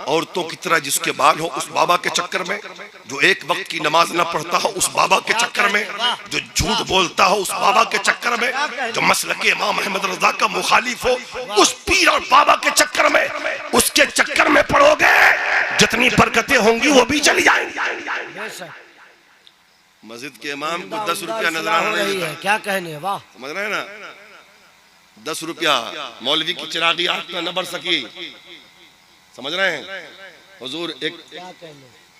औरतों की तरह जिसके बाल हो उस बाबा के चक्कर में, जो एक वक्त की नमाज न पढ़ता हो उस बाबा के चक्कर में, जो झूठ बोलता हो उस बाबा के चक्कर में, जो मसलके इमाम अहमद रजा का मुखालिफ हो उस पीर और बाबा के चक्कर में, उसके चक्कर में पड़ोगे, जितनी बरकतें होंगी वो भी चली जाएंगी। मस्जिद के इमाम को 10 रुपया नजराना नहीं है।
क्या कहने, वाह,
समझ रहे हैं ना? 10 रुपया मौलवी की चिरागी आंख में न बढ़ सकी। समझ रहे हैं? हुजूर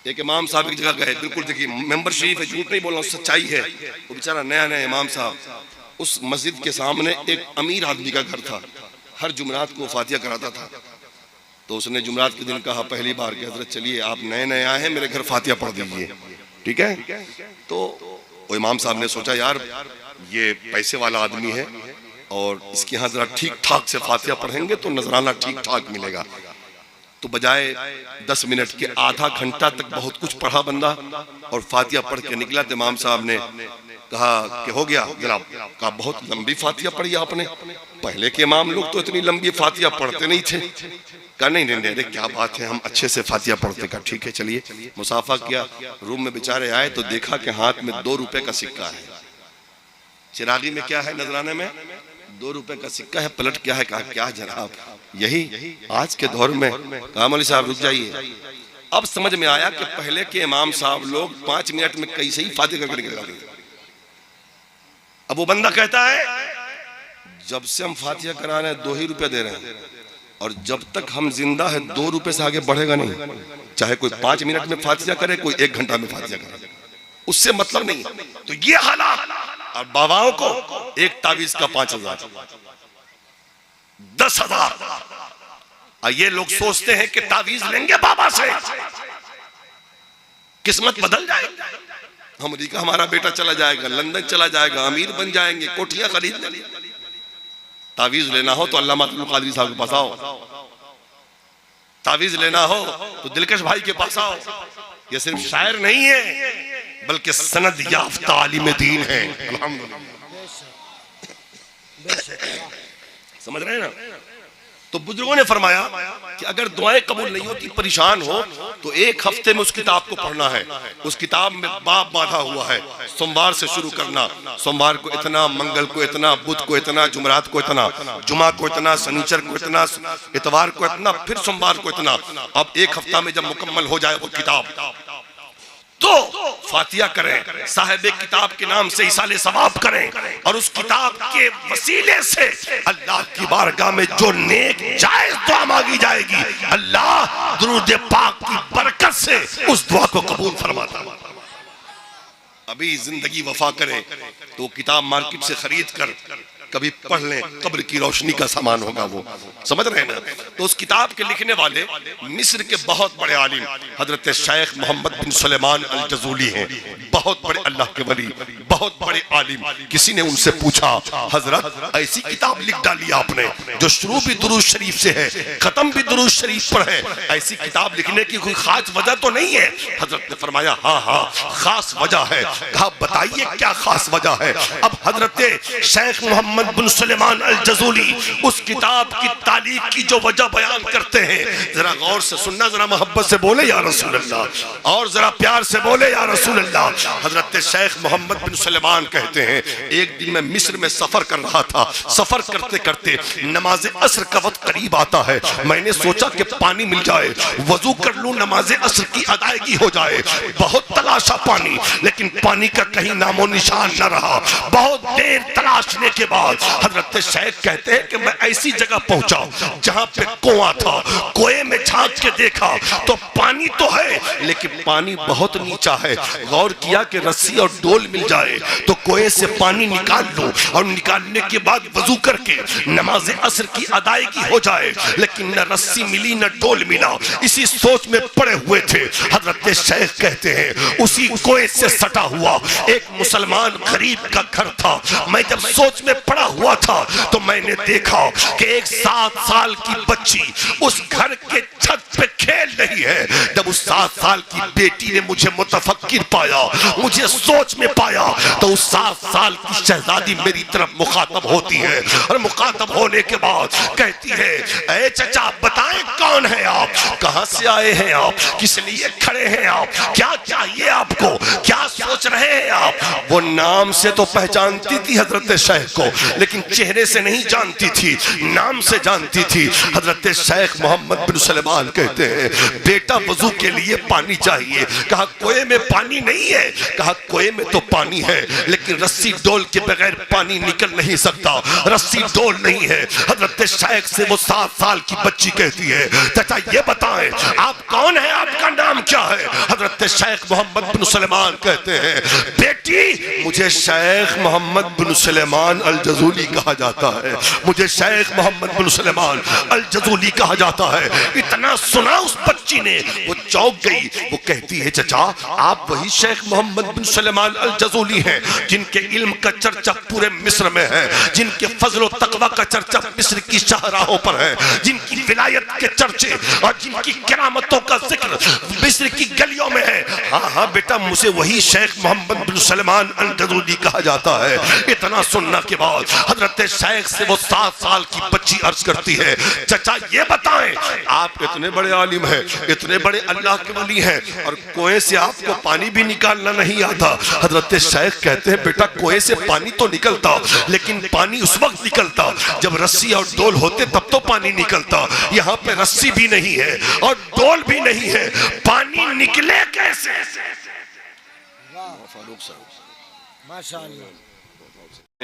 एक इमाम साहब की जगह गए, बिल्कुल देखिए मेंबर शरीफ है, झूठ नहीं बोल रहा हूँ, सच्चाई है। वो बेचारा नया नया इमाम साहब, उस मस्जिद के सामने एक अमीर आदमी का घर था, हर जुमरात को फातिहा कराता था। तो उसने जुमरात के दिन कहा पहली बार कि हजरत चलिए आप नए नए आए हैं, मेरे घर फातिहा पढ़ दीजिए, ठीक है? तो वो इमाम साहब ने सोचा यार ये पैसे वाला आदमी है और इसके यहाँ जरा ठीक ठाक से फातिहा पढ़ेंगे तो नजराना ठीक ठाक मिलेगा। तो बजाय 10 मिनट के आधा घंटा तक बहुत कुछ पढ़ा बंदा और फातिहा पढ़ के निकला। तो इमाम साहब ने कहा कि हो गया जनाब? कहा बहुत लंबी फातिहा पढ़ी आपने, पहले के इमाम लोग तो इतनी लंबी फातिहा पढ़ते नहीं थे। कहा नहीं नहीं अरे क्या बात है, हम अच्छे से फातिहा पढ़ते। कहा ठीक है चलिए। मुसाफा किया, रूम में बेचारे आए तो देखा कि हाथ में 2 रुपए का सिक्का है। चिरागी में क्या है? नजराने में 2 रुपए का सिक्का है। पलट क्या है? कहा क्या जनाब यही आज के दौर में? कहा मौलवी साहब रुक जाइए। अब समझ में आया कि पहले के इमाम साहब लोग 5 मिनट में कैसे ही फातिहा करके निकल गए। अब वो बंदा कहता है जब से हम फातिहा करा रहे हैं 2 ही रुपया दे रहे हैं और जब तक हम जिंदा है 2 रुपए से आगे बढ़ेगा नहीं। चाहे कोई 5 मिनट में फातिहा करे, कोई 1 घंटा में फातिहा करे, उससे मतलब नहीं। तो ये हालात। और बाबाओं को एक तावीज का 5000 10,000। ये लोग सोचते हैं कि तावीज लेंगे बाबा से किस्मत बदल जाएगी, अमेरिका हमारा बेटा चला जाएगा, लंदन चला जाएगा, अमीर बन जाएंगे, कोठियां खरीद लेंगे। तावीज लेना हो तो अल्लामा अब्दुल कादरी साहब के पास आओ, तावीज लेना हो तो दिलकश भाई के पास आओ। ये सिर्फ शायर नहीं है बल्कि सनद याफ्ता आलिम दीन है। अल्हम्दुलिल्लाह, समझ रहे हैं ना। तो बुजुर्गों ने फरमाया कि अगर दुआएं कबूल नहीं होती, परेशान हो, तो एक हफ्ते में उस किताब को पढ़ना है। उस किताब में बाब बांधा हुआ है, सोमवार से शुरू करना, सोमवार को इतना, मंगल को इतना, बुध को इतना, जुमरात को इतना, जुमा को इतना, शनिचर को इतना, इतवार को इतना, फिर सोमवार को इतना। अब एक हफ्ता में जब मुकम्मल हो जाए वो किताब, तो फातिया करें, साहिब किताब के नाम से इसाले सवाब करें, और उस किताब के वसीले से अल्लाह की बारगाह में जो नेक जायज दुआ मांगी जाएगी, अल्लाह दुरूद पाक की बरकत से उस दुआ को कबूल फरमाता है। अभी जिंदगी वफा करें तो किताब मार्केट से खरीद कर कभी पढ़ लें, कब्र की रोशनी का सामान होगा वो, समझ रहे हैं ना। तो उस किताब के लिखने वाले मिस्र के बहुत बड़े आलिम हजरत शेख मोहम्मद बिन सुलेमान अल जजूली हैं, बहुत बड़े अल्लाह के वली, बहुत बड़े आलिम। किसी ने उनसे पूछा, हजरत ऐसी किताब लिख डाली आपने जो शुरू भी दुरूद शरीफ से है, खत्म भी दुरूद शरीफ पर है, ऐसी किताब लिखने की कोई खास वजह तो नहीं है? हजरत ने फरमाया, हाँ हाँ खास वजह है। कहा बताइए क्या खास वजह है? अब हजरत शेख मोहम्मद बिन सुलेमान अल जजूली उस किताब की तालीफ की जो वजह बयान करते हैं, जरा गौर से सुनना, जरा मोहब्बत से बोले या रसूल अल्लाह, और जरा प्यार से बोले या रसूल अल्लाह। हजरत शेख मोहम्मद बिन सुलेमान कहते हैं, एक दिन मैं मिस्र में सफर कर रहा था, सफर करते करते नमाज असर का वक्त करीब आता है, मैंने सोचा कि पानी मिल जाए, वजू कर लूं, नमाज असर की अदायगी हो जाए। बहुत तलाशा पानी, लेकिन पानी का कहीं नामो निशान न रहा। बहुत देर तलाशने के बाद हजरत शेख कहते हैं कि मैं ऐसी जगह पहुंचा जहां पे कुआं था, कुएं में झांक के देखा तो पानी तो है लेकिन पानी बहुत नीचा है। गौर किया कि रस्सी और डोल मिल जाए तो कुएं से पानी निकाल लूं, और निकालने के बाद वजू करके नमाज असर की अदायगी हो जाए, लेकिन न रस्सी मिली न डोल मिला। इसी सोच में पड़े हुए थे। हजरत शेख कहते हैं उसी कुएं से सटा हुआ एक मुसलमान गरीब का घर था। मैं जब सोच में पड़ा हुआ था तो मैंने देखा कि एक 7 साल की बच्ची उस घर के छत पे खेल रही है। जब उस 7 साल की बेटी ने मुझे मुतफक्किर पाया, मुझे सोच में पाया, तो उस 7 साल की शहजादी मेरी तरफ मुखातब होती है, और मुखातब होने के बाद कहती है, ए चचा बताएं कौन है आप, कहां से आए हैं आप, किस लिए खड़े हैं आप, क्या चाहिए आपको, क्या सोच रहे हैं आप। वो नाम से तो पहचानती थी हजरत शेख को, लेकिन चेहरे से नहीं जानती थी, नाम से जानती थी। हजरत शेख मोहम्मद बिन सुलेमान कहते हैं, बेटा वजू के लिए पानी चाहिए। कहा कुएं में पानी नहीं है? कहा कुएं में तो पानी है, लेकिन रस्सी डोल के बगैर पानी निकल नहीं सकता, रस्सी डोल नहीं है। हजरत शेख से वो 7 साल की बच्ची कहती है, चाचा ये बताएं आप कौन है, आपका नाम क्या है? हजरत शेख मोहम्मद बिन सुलेमान कहते हैं, बेटी मुझे शेख मोहम्मद बिन सुलेमान अल जजूली कहा जाता है, मुझे शेख मोहम्मद बिन सुलेमान अल जजूली कहा जाता है। इतना सुना उस बच्ची ने, वो चौंक गई। वो कहती है, चचा आप वही शेख मोहम्मद बिन सुलेमान अल जजूली हैं जिनके इल्म का चर्चा पूरे मिस्र में है, जिनके फजल व तकवा का चर्चा मिस्र की शाहराहों पर है, जिनकी विलायत के चर्चे और जिनकी करामतों का जिक्र मिस्र की गलियों में है। हाँ हाँ बेटा, मुझे वही शेख मोहम्मद बिन सुलेमान अल जजूली कहा जाता है। इतना सुनना के बाद हजरत शेख से वो 7 साल की बच्ची अर्ज करती है, चचा ये बताएं आप इतने बड़े आलिम हैं, इतने बड़े अल्लाह के वली हैं, और कुएं से आपको पानी भी निकालना नहीं आता। हजरत शेख कहते हैं, बेटा कुएं से पानी तो निकलता, लेकिन पानी उस वक्त निकलता जब रस्सी और डोल होते, तब तो पानी निकलता। यहाँ पे रस्सी भी नहीं है और डोल भी नहीं है, पानी निकले कैसे? माशाअल्लाह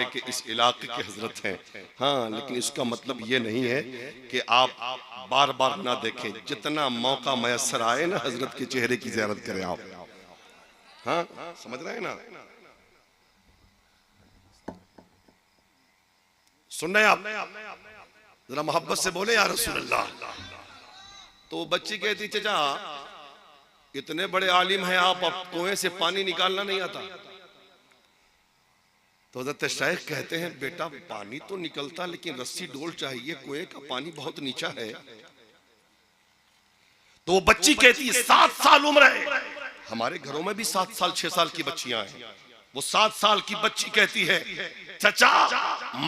कि इस इलाके के हजरत हैं, हाँ, लेकिन इसका मतलब ये नहीं है कि आप बार बार ना देखें। जितना मौका मयसर आए ना, हजरत के चेहरे की ज़ियारत करें आप। हाँ, समझ रहे हैं ना? सुन रहे आप? जरा मोहब्बत से बोले या रसूल अल्लाह। तो बच्ची कहती, चचा इतने बड़े आलिम हैं आप, अब कुएं से पानी निकालना नहीं आता? तो हज़रत शेख कहते हैं बेटा पानी तो निकलता लेकिन रस्सी डोल चाहिए, कुएं का पानी बहुत नीचा है। तो वो बच्ची कहती है 7 साल उम्र है, हमारे घरों में भी 7 साल 6 साल की बच्चियां हैं। वो 7 साल की बच्ची कहती है चचा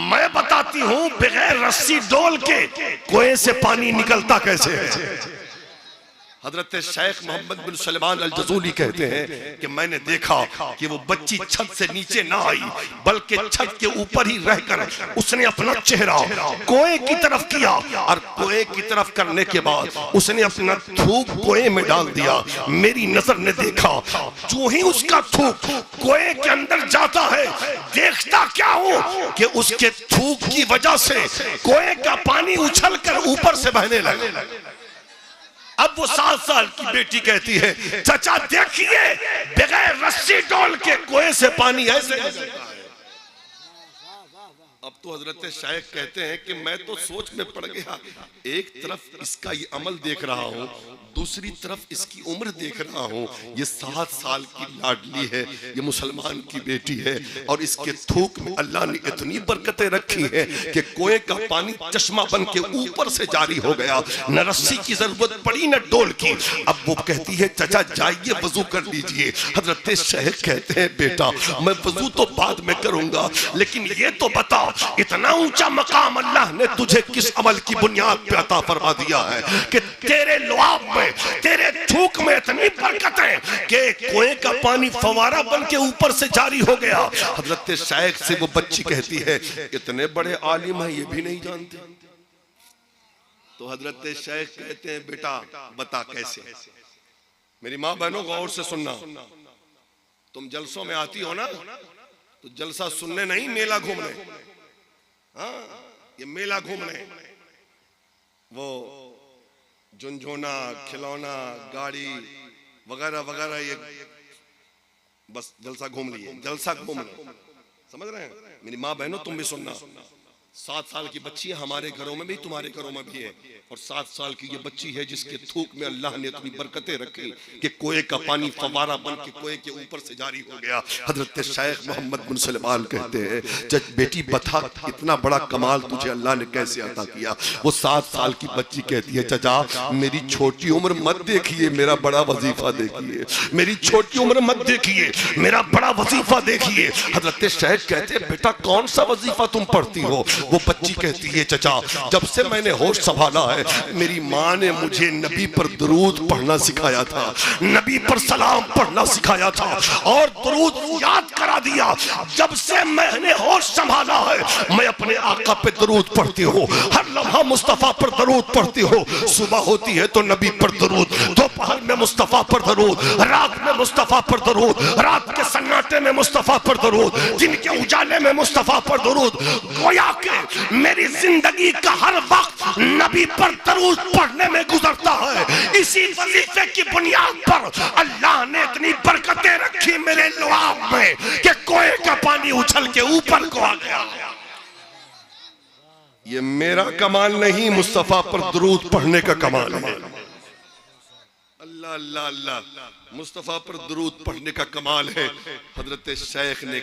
मैं बताती हूं बगैर रस्सी डोल के कुएं से पानी निकलता कैसे है। हजरत शेख मोहम्मद बिन सलमान अल जज़ूली कहते हैं कि मैंने देखा कि वो बच्ची छत से नीचे ना आई बल्कि छत के ऊपर ही रहकर उसने अपना चेहरा कुएं की तरफ किया और कुएं की तरफ करने के बाद उसने अपना थूक कुएं में डाल दिया। मेरी नजर ने देखा जो ही उसका थूक कुएं के अंदर जाता है, देखता क्या हूं कि उसके थूक की वजह से कुएं का पानी उछल कर ऊपर से बहने लगा। अब वो 7 साल की बेटी कहती है चाचा देखिए बगैर रस्सी डोल के कुएं से पानी ऐसे निकलता है। अब तो हजरत शेख कहते हैं कि मैं तो सोच में पड़ गया, एक तरफ इसका ये अमल देख रहा हूं, दूसरी तरफ इसकी उम्र देख रहा हूं। ये 7 साल की लाडली है, ये मुसलमान की बेटी है और इसके थूक में अल्लाह ने इतनी बरकतें रखी है कि कुएं का पानी चश्मा बन के ऊपर से जारी हो गया, न रस्सी की जरूरत पड़ी न डोल की। अब वो कहती है चाचा जाइए वजू कर लीजिए। हजरत शेख कहते हैं बेटा मैं वजू तो बाद में करूंगा, लेकिन ये तो बता इतना ऊंचा मकाम अल्लाह ने तुझे किस अमल की बुनियाद पे अता फरमा दिया है कि तेरे लुआब में तेरे थूक में इतनी बरकत है कि कुएं का पानी फवारा बन के ऊपर से जारी हो गया। हजरत शेख से वो बच्ची कहती है इतने बड़े आलिम हैं ये भी नहीं जानते। तो हजरत शेख कहते हैं बेटा बता कैसे। मेरी माँ बहनों गौर से सुनना, तुम जलसों में आती हो ना तो जलसा सुनने नहीं मेला घूमने। हाँ ये मेला घूमने, वो झुनझुना खिलौना गाड़ी वगैरह वगैरह, ये बस जलसा घूम लिए, जलसा घूम रहे, समझ रहे हैं। मेरी माँ बहनों तुम भी सुनना, 7 साल की बच्ची है, हमारे घरों में भी तुम्हारे घरों में भी है, और 7 साल की ये बच्ची है जिसके थूक में अल्लाह ने इतनी बरकतें रखी कि कुएं का पानी फवारा बन के कुएं के ऊपर से जारी हो गया। हजरत शेख मोहम्मद बिन सलमान कहते हैं जज बेटी बता इतना बड़ा कमाल तुझे अल्लाह ने कैसे अता किया। वो 7 साल की बच्ची कहती है चचा मेरी छोटी उम्र मत देखिए, मेरा बड़ा वजीफा देखिए, मेरी छोटी उम्र मत देखिए, मेरा बड़ा वजीफा देखिए। हजरत शेख कहते हैं बेटा कौन सा वजीफा तुम पढ़ती हो। वो बच्ची कहती है चचा जब से मैंने होश संभाला है मेरी माँ ने मुझे नबी पर दरूद पढ़ना सिखाया था, नबी पर सलाम पढ़ना सिखाया था और दरूद याद करा दिया। जब से मैंने होश संभाला है मैं अपने आका पे दरूद पढ़ती हूँ, हर लम्हा मुस्तफा पर दरूद पढ़ती हूँ। सुबह होती है तो नबी पर दरूद, दोपहर में मुस्तफा पर दरूद, रात में मुस्तफा पर दरूद, रात के सन्नाटे में मुस्तफा पर दरूद, दिन के उजाले में मुस्तफा पर दरूद। गोया के मेरी जिंदगी का हर वक्त नबी पर दरूद पढ़ने में गुजरता है। इसी वजीफे की बुनियाद पर अल्लाह ने इतनी बरकतें रखी मेरे लुआब में कि कुएं का पानी उछल के ऊपर को आ गया। ये मेरा कमाल नहीं, मुस्तफा पर दरूद पढ़ने का कमाल है। अल्लाह अल्लाह अल्लाह, मुस्तफा पर दरूद पढ़ने का कमाल है। हजरत शेख ने,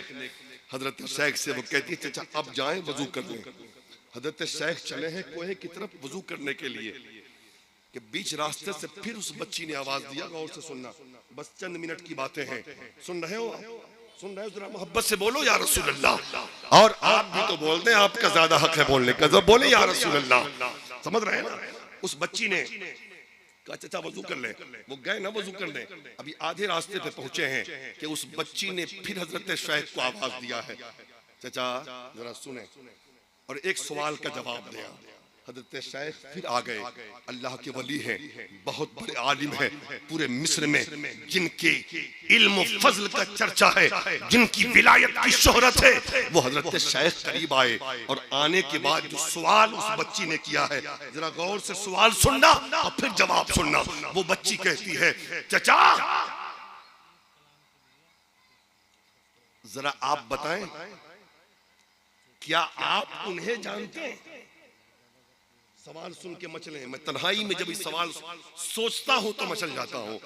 हजरत शेख से वो कहती है चाचा अब जाएं वजू कर लें। हजरत शेख चले हैं कुएं की तरफ वजू करने के लिए कि बीच रास्ते से फिर उस बच्ची ने आवाज दिया, गौर से सुनना, बस चंद मिनट की बातें हैं, सुन रहे हो आप? सुन रहे हो? जरा मोहब्बत से बोलो या रसूल अल्लाह। और आप भी तो बोल दें, आपका ज्यादा हक है बोलने का, जब बोले या रसूल अल्लाह। समझ रहे हैं ना? उस बच्ची ने कहा चाचा वजू कर ले। वो गए ना वजू करने, अभी आधे रास्ते पे पहुंचे हैं कि उस बच्ची ने फिर हजरत शेख को आवाज दिया है चाचा जरा सुने और एक सवाल का जवाब दिया। हजरत शेख फिर आ गए, अल्लाह के वली हैं, बहुत बड़े आलिम हैं पूरे मिस्र में, जिनके इल्म फजल का चर्चा है, जिनकी विलायत की शोहरत है। वो हजरत शेख करीब आए और आने के बाद जो सवाल उस बच्ची ने किया है जरा गौर से सवाल सुनना और फिर जवाब सुनना। वो बच्ची कहती है चचा जरा आप बताएं क्या आप उन्हें जानते हैं? सवाल सुन के मचले, मैं तन्हाई में जब इस सवाल सोचता हूं तो मचल जाता हूं।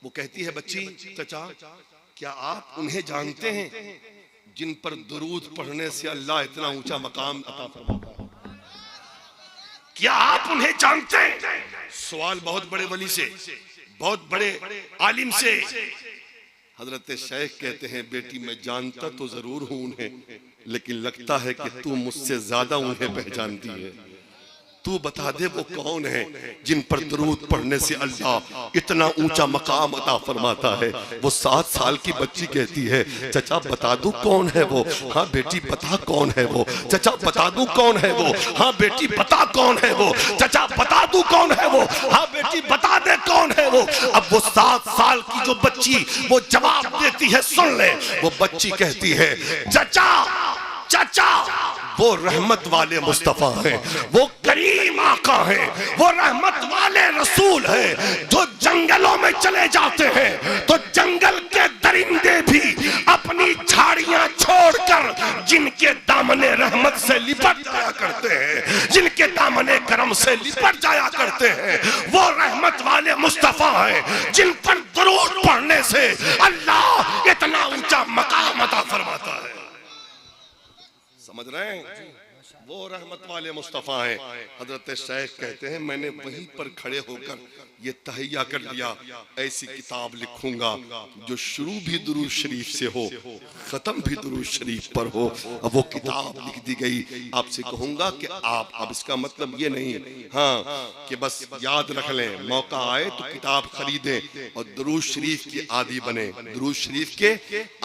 वो कहती है बच्ची चचा क्या आप उन्हें जानते हैं जिन पर दुरूद पढ़ने से अल्लाह इतना ऊंचा मकाम अता फरमाता है। क्या आप उन्हें जानते हैं? सवाल बहुत बड़े वली से, बहुत बड़े आलिम से। हजरत शेख कहते हैं, बेटी मैं जानता तो जरूर हूं उन्हें, लेकिन लगता है कि तू मुझसे ज्यादा उन्हें पहचानती है। तू बता दे वो कौन है जिन पर दुरूद पढ़ने से अल्लाह इतना ऊंचा मकाम अता फरमाता है। वो 7 साल की बच्ची कहती है, चचा बता दूं कौन है वो? हाँ बेटी बता कौन है वो? चचा बता दूं कौन है वो? हाँ बेटी बता कौन है वो? चचा बता दूं कौन है वो? हाँ बेटी बता दे कौन है वो? अब वो 7 साल की जो बच्ची वो जवाब देती है, सुन ले। वो बच्ची कहती है, चचा चचा वो रहमत वाले मुस्तफा हैं, वो करीम आका हैं, वो रहमत वाले रसूल हैं, जो जंगलों में चले जाते हैं तो जंगल के दरिंदे भी अपनी झाड़ियां छोड़कर जिनके दामने रहमत से लिपट जाया करते हैं, जिनके दामने करम से लिपट जाया करते हैं, वो रहमत वाले मुस्तफा हैं, जिन पर दुरूद पढ़ने से अल्लाह इतना ऊंचा मकाम अता फरमाता है। समझ रहे हैं? वो रहमत वाले मुस्तफा हैं। हजरत शेख कहते हैं, मैंने वहीं पर खड़े होकर ये तहैया कर लिया, ऐसी किताब लिखूंगा जो शुरू भी दुरूद शरीफ से हो, खत्म भी दुरूद शरीफ पर हो। अब वो किताब लिख दी गई। आपसे कहूंगा कि आप, अब इसका मतलब ये नहीं हाँ कि बस याद रख लें, मौका आए तो किताब खरीदें और दुरूद शरीफ की आदी बने, दुरूद शरीफ के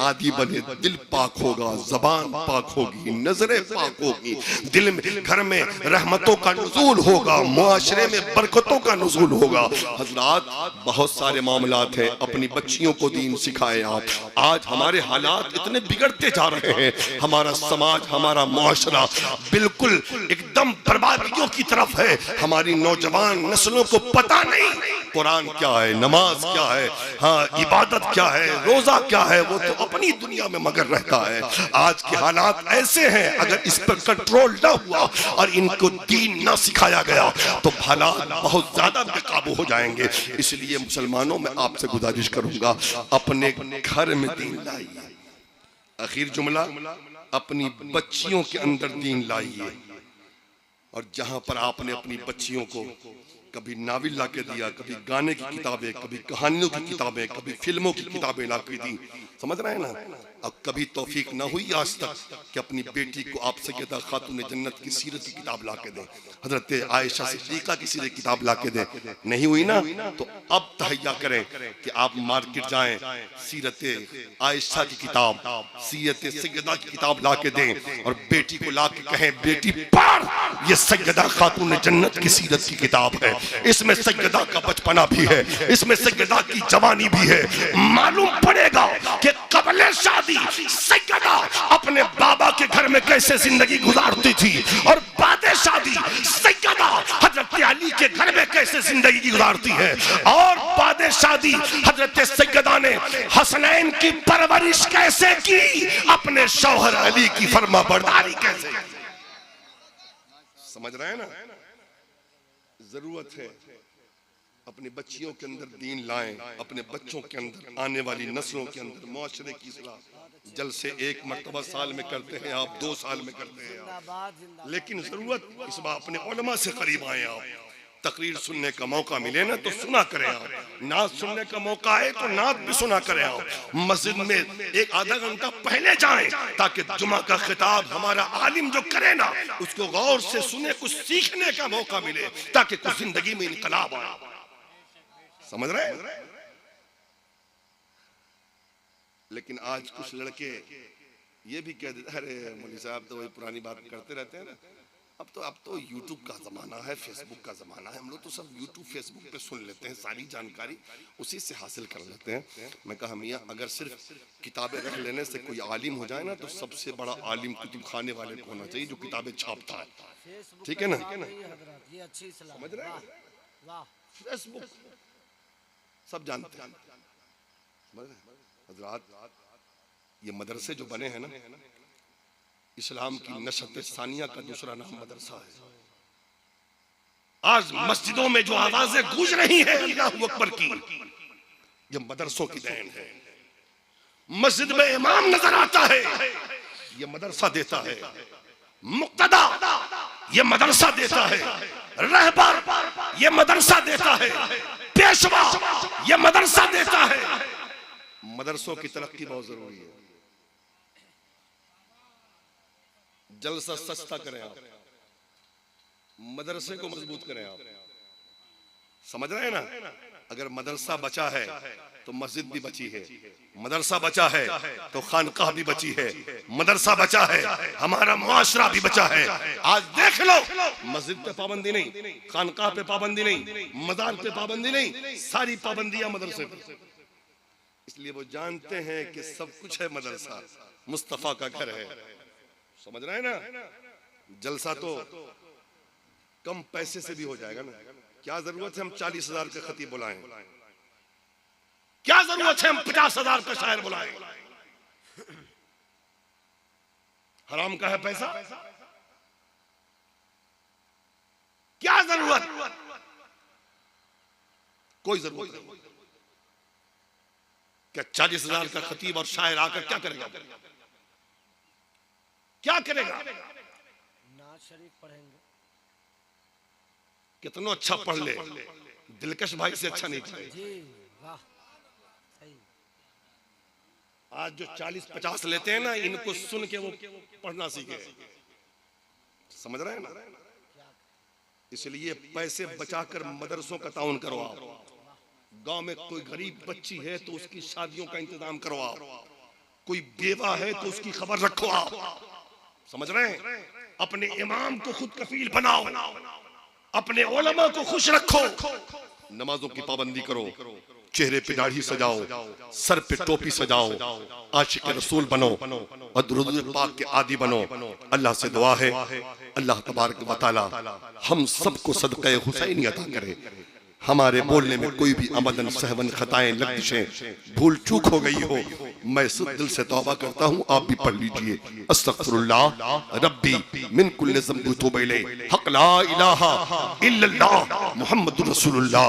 आदी बने। दिल पाक होगा, जबान पाक होगी, नजरें पाक होगी, दिल में, घर में रहमतों का नुज़ूल होगा, मुआशरे में बरकतों का नुज़ूल होगा। हजरात बहुत सारे मामलात हैं, अपनी बच्चियों को दीन सिखाएं आप। आज हमारे हालात इतने बिगड़ते जा रहे हैं, हमारा समाज, हमारा मुआशरा बिल्कुल एकदम बर्बादियों की तरफ है। हमारी नौजवान नस्लों को पता नहीं कुरान क्या है, नमाज क्या है, हाँ इबादत क्या है, रोजा क्या है, वो तो अपनी दुनिया में मगर रहता है। आज के हालात ऐसे हैं, अगर इस पर कंट्रोल ना हुआ और इनको दीन ना सिखाया गया तो हालात बहुत ज्यादा बेकाबू हो जाएंगे। इसलिए मुसलमानों में आपसे गुजारिश करूंगा, अपने घर में दीन लाइए। आखिर जुमला, अपनी बच्चियों के अंदर दीन लाइए। और जहां पर आपने अपनी बच्चियों को कभी नाविल ला के दिया, कभी गाने की किताबें, कभी कहानियों की किताबें, कभी फिल्मों की किताबें ला के दी, समझ रहे हैं ना? अब कभी तौफीक ना हुई आज तक कि अपनी बेटी को आप सैयदा खातून जन्नत की सीरत की किताब ला के दें, हजरत आयशा सिद्दीका की सीरत की किताब ला के दें, नहीं हुई ना? तो अब तहैया करें कि आप मार्केट जाएं, सीरत आयशा की किताब, सीरत सैयदा की किताब ला के दें और बेटी को ला के कहें, बेटी पढ़, ये सैयदा खातून जन्नत की सीरत की किताब है, इसमें सैयदा का बचपना भी है, इसमें सैयदा की जवानी भी है। मालूम पड़ेगा कि कबले शादी सैयदा अपने बाबा के घर में कैसे जिंदगी गुजारती थी और बादे शादी सैयदा हजरत अली के घर में कैसे जिंदगी गुजारती है, और बादे शादी हजरत सैयदा ने हसनैन की परवरिश कैसे की, अपने शौहर अली की फरमाबरदारी कैसे। समझ रहे हैं ना? जरूरत है अपनी बच्चियों के अंदर दीन लाएं, अपने बच्चों के अंदर, आने वाली नस्लों के अंदर मुआशरे की इस्लाह। जलसे 1 मरतबा साल में करते हैं आप, 2 साल में करते हैं आप, लेकिन जरूरत इस बार अपने उलमा से करीब आए आप। तकरीर सुनने का मौका मिले ना तो सुना करें आप, नात सुनने का मौका आए तो नात भी सुना करें आप। मस्जिद में 1-आधा घंटा पहले जाएं ताकि जुमा का खिताब हमारा आलिम जो करे ना उसको गौर से सुने, कुछ सीखने का मौका मिले, ताकि कुछ जिंदगी में इनकलाब आए। समझ रहे हैं? लेकिन आज कुछ लड़के ये भी कह देते, अरे मौलवी साहब तो वही पुरानी बात करते रहते हैं ना, अब तो यूट्यूब का ज़माना है, फेसबुक का ज़माना है, हम लोग तो सब यूट्यूब फेसबुक पे सुन लेते हैं, सारी जानकारी उसी से हासिल कर लेते हैं। मैं कहा मियाँ, अगर सिर्फ किताबें रख लेने से कोई आलिम हो जाए ना तो सबसे बड़ा आलिम कुतुब खाने वाले को होना चाहिए जो किताबें छापता है, ठीक है ना? समझ रहे हैं? फेसबुक सब जानते हैं। हज़रात, ये मदरसे जो बने हैं ना, इस्लाम की नशत सानिया का दूसरा नाम मदरसा है। आज मस्जिदों में जो आवाजें गूंज रही हैं अल्लाहू अकबर की, ये मदरसों की देन है। मस्जिद में इमाम नजर आता है, ये मदरसा देता है, मुक्तदा ये मदरसा देता है, रहबर ये मदरसा देता है, पेशवा ये मदरसा देता है। मदरसों की तरक्की बहुत जरूरी है। जलसा सस्ता करें आप, मदरसे को मजबूत करें आप, समझ रहे हैं ना। अगर मदरसा बचा है तो मस्जिद भी बची है, मदरसा बचा है तो खानकाह भी बची है, मदरसा बचा है हमारा मुआशरा भी बचा है। आज देख लो, मस्जिद पे पाबंदी नहीं, खानकाह पे पाबंदी नहीं, मजार पे पाबंदी नहीं, सारी पाबंदियां मदरसे पे। इसलिए वो जानते हैं कि सब कुछ है मदरसा, मुस्तफा का घर है। समझ रहे हैं ना। जलसा तो कम पैसे से भी हो जाएगा ना। क्या जरूरत है हम 40,000 का खतीब बुलाएं, क्या जरूरत है हम 50,000 का शायर बुलाएं। हराम का है पैसा, क्या जरूरत, कोई जरूरत नहीं। क्या 40,000 का खतीब और शायर आकर क्या करेगा, क्या करेगा।
नाज शरीफ पढ़ेंगे,
कितना अच्छा पढ़ ले, दिलकश भाई से अच्छा नहीं पढ़े।
जी वाह, सही।
आज जो 40-50 लेते हैं ना, इनको सुन के वो पढ़ना सीखे। समझ रहे हैं ना। इसलिए पैसे बचाकर मदरसों का ताउन करवाओ। गांव में कोई गरीब बच्ची है तो उसकी शादियों का इंतजाम करवाओ, कोई बेवा है तो उसकी खबर रखो आप। समझ रहे हैं। अपने इमाम को खुद कफील बनाओ, अपने उलमा को खुश रखो, नमाजों की पाबंदी करो, चेहरे पे दाढ़ी सजाओ, सर पे टोपी सजाओ, आशिक रसूल बनो और दुरूद पाक के आदी बनो। अल्लाह से दुआ है, अल्लाह तबारक व तआला हम सबको सदक़े हुसैनी अता करे। हमारे बोलने में कोई भी अमदन सहवन खताएं लग़्ज़िशें भूल चूक हो गई हो, मैं सच्चे दिल से तौबा करता हूँ। आप भी पढ़ लीजिए। अस्तग़फिरुल्लाह रब्बी मिन कुल्लि ज़ंबिन तूबा इलैहि हक़ ला इलाहा इल्लल्लाह मुहम्मदुर रसूलुल्लाह